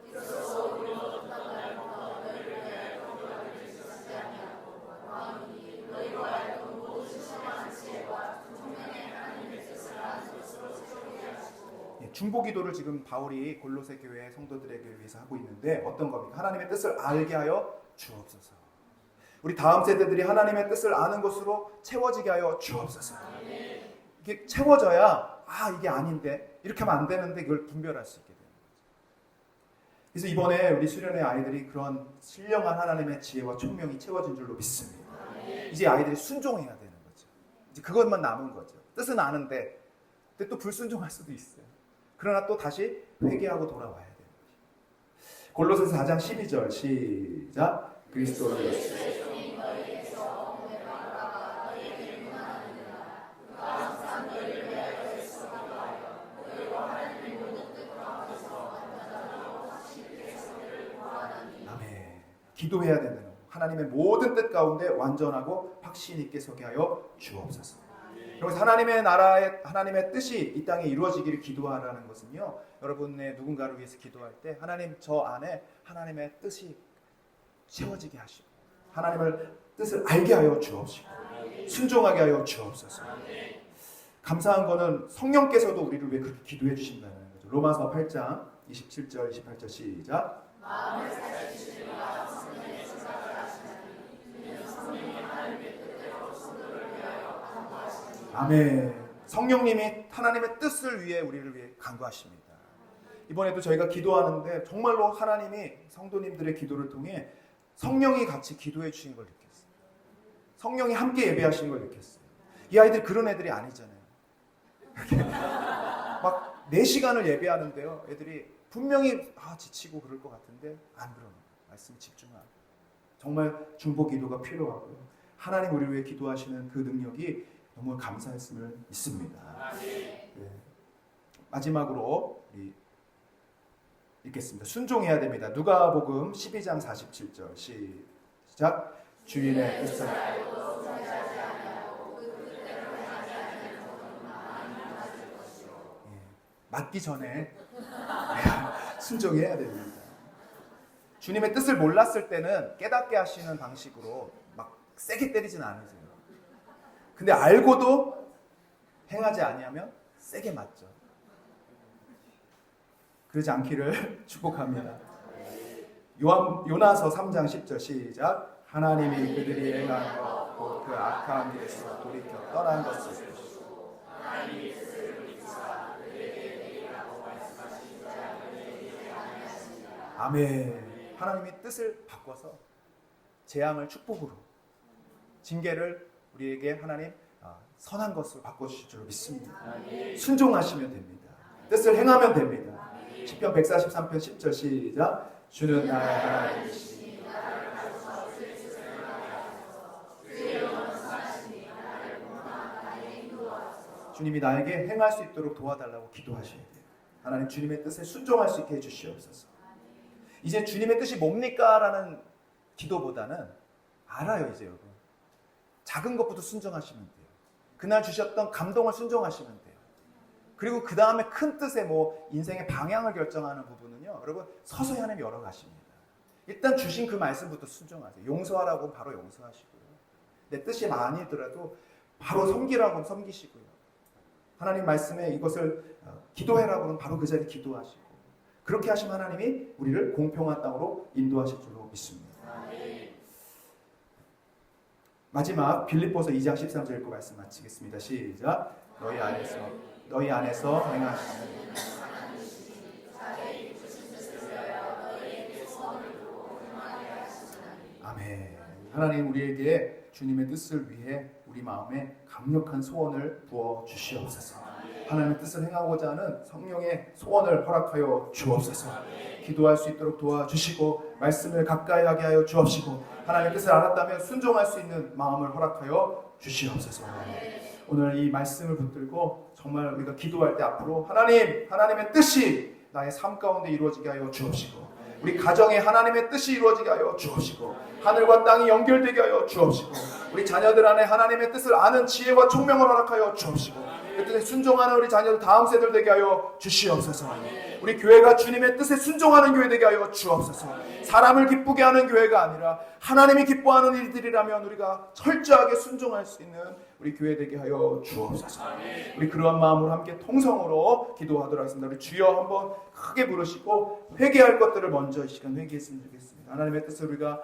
중보 기도를 지금 바울이 골로새 교회 성도들에게 위해서 하고 있는데 어떤 겁니까? 하나님의 뜻을 알게 하여 주옵소서. 우리 다음 세대들이 하나님의 뜻을 아는 것으로 채워지게 하여 주옵소서. 이게 채워져야 이게 아닌데 이렇게 하면 안 되는데 이걸 분별할 수 있게 되는 거죠. 그래서 이번에 우리 수련회 아이들이 그런 신령한 하나님의 지혜와 총명이 채워진 줄로 믿습니다. 이제 아이들이 순종해야 되는 거죠. 이제 그것만 남은 거죠. 뜻은 아는데 근데 또 불순종할 수도 있어요. 그러나 또 다시 회개하고 돌아와야 되는 거죠. 골로새서 4장 12절 시작. 그리스도 예수 기도해야 된다는 거. 하나님의 모든 뜻 가운데 완전하고 확신 있게 서게 하여 주옵소서. 그래서 하나님의 나라의 하나님의 뜻이 이 땅에 이루어지기를 기도하라는 것은요. 여러분의 누군가를 위해서 기도할 때 하나님 저 안에 하나님의 뜻이 채워지게 하시고 하나님을 뜻을 알게 하여 주옵시고 순종하게 하여 주옵소서. 감사한 거는 성령께서도 우리를 위해 그렇게 기도해 주신다는 거죠. 로마서 8장 27절 28절 시작. 아멘. 성령님이 하나님의 뜻을 위해 우리를 위해 간구하십니다. 이번에도 저희가 기도하는데 정말로 하나님이 성도님들의 기도를 통해 성령이 같이 기도해 주신 걸 느꼈어요. 성령이 함께 예배하시는 걸 느꼈어요. 이 아이들 그런 애들이 아니잖아요. 막 4시간을 예배하는데요. 애들이 분명히 지치고 그럴 것 같은데 안 그러는 거예요. 말씀 집중하고. 정말 중보 기도가 필요하고요. 하나님 우리를 위해 기도하시는 그 능력이 너무 감사했음을 믿습니다. 네. 마지막으로 우리 읽겠습니다. 순종해야 됩니다. 누가복음 12장 47절 시작. 주인의 뜻을 맞기 전에 순종해야 됩니다. 주님의 뜻을 몰랐을 때는 깨닫게 하시는 방식으로 막 세게 때리진 않으세요. 근데 알고도 행하지 아니하면 세게 맞죠. 그러지 않기를 축복합니다. 요나서 3장 10절 시작. 하나님이 그들이 행한 것 곧 그 악한 길에서 돌이켜 떠난 것을 보시고 하나님이 뜻을 믿사 그들에게 되리라고 말씀하신 자를 내리지 아니하시니라. 아멘. 하나님이 뜻을 바꿔서 재앙을 축복으로 징계를 우리에게 하나님 선한 것으로 바꿔주실 줄로 믿습니다. 순종하시면 됩니다. 뜻을 행하면 됩니다. 시편 143편 10절 시작. 주는 나의 하나님이시니 나를 가르쳐 주의 뜻을 행하소서. 주의 영은 선하시니 나를 공평한 나의 인도하소서. 주님이 나에게 행할 수 있도록 도와달라고 기도하셔야 돼요. 하나님 주님의 뜻에 순종할 수 있게 해주시옵소서. 이제 주님의 뜻이 뭡니까? 라는 기도보다는 알아요 이제 여러분. 작은 것부터 순종하시면 돼요. 그날 주셨던 감동을 순종하시면 돼요. 그리고 그 다음에 큰 뜻의 인생의 방향을 결정하는 부분은요. 여러분 서서히 하나님 열어가십니다. 일단 주신 그 말씀부터 순종하세요. 용서하라고 하면 바로 용서하시고요. 내 뜻이 아니더라도 바로 섬기라고 하면 섬기시고요. 하나님 말씀에 이것을 기도해라고 하면 바로 그 자리에 기도하시고 그렇게 하시면 하나님이 우리를 공평한 땅으로 인도하실 줄로 믿습니다. 마지막 빌립보서 2장 13절 읽고 말씀 마치겠습니다. 시작. 너희 안에서 행하시는 아멘. 하나님 우리에게 주님의 뜻을 위해 우리 마음에 강력한 소원을 부어 주시옵소서. 하나님의 뜻을 행하고자 하는 성령의 소원을 허락하여 주옵소서. 기도할 수 있도록 도와주시고 말씀을 가까이 하게 하여 주옵시고 하나님의 뜻을 알았다면 순종할 수 있는 마음을 허락하여 주시옵소서. 오늘 이 말씀을 붙들고 정말 우리가 기도할 때 앞으로 하나님의 뜻이 나의 삶 가운데 이루어지게 하여 주옵시고 우리 가정에 하나님의 뜻이 이루어지게 하여 주옵시고 하늘과 땅이 연결되게 하여 주옵시고 우리 자녀들 안에 하나님의 뜻을 아는 지혜와 총명을 허락하여 주옵시고 그 뜻에 순종하는 우리 자녀들 다음 세대를 되게 하여 주시옵소서. 우리 교회가 주님의 뜻에 순종하는 교회 되게 하여 주옵소서. 사람을 기쁘게 하는 교회가 아니라 하나님이 기뻐하는 일들이라면 우리가 철저하게 순종할 수 있는 우리 교회 되게 하여 주옵소서. 우리 그러한 마음으로 함께 통성으로 기도하도록 하겠습니다. 우리 주여 한번 크게 부르시고 회개할 것들을 먼저 이 시간 회개했으면 좋겠습니다. 하나님의 뜻을 우리가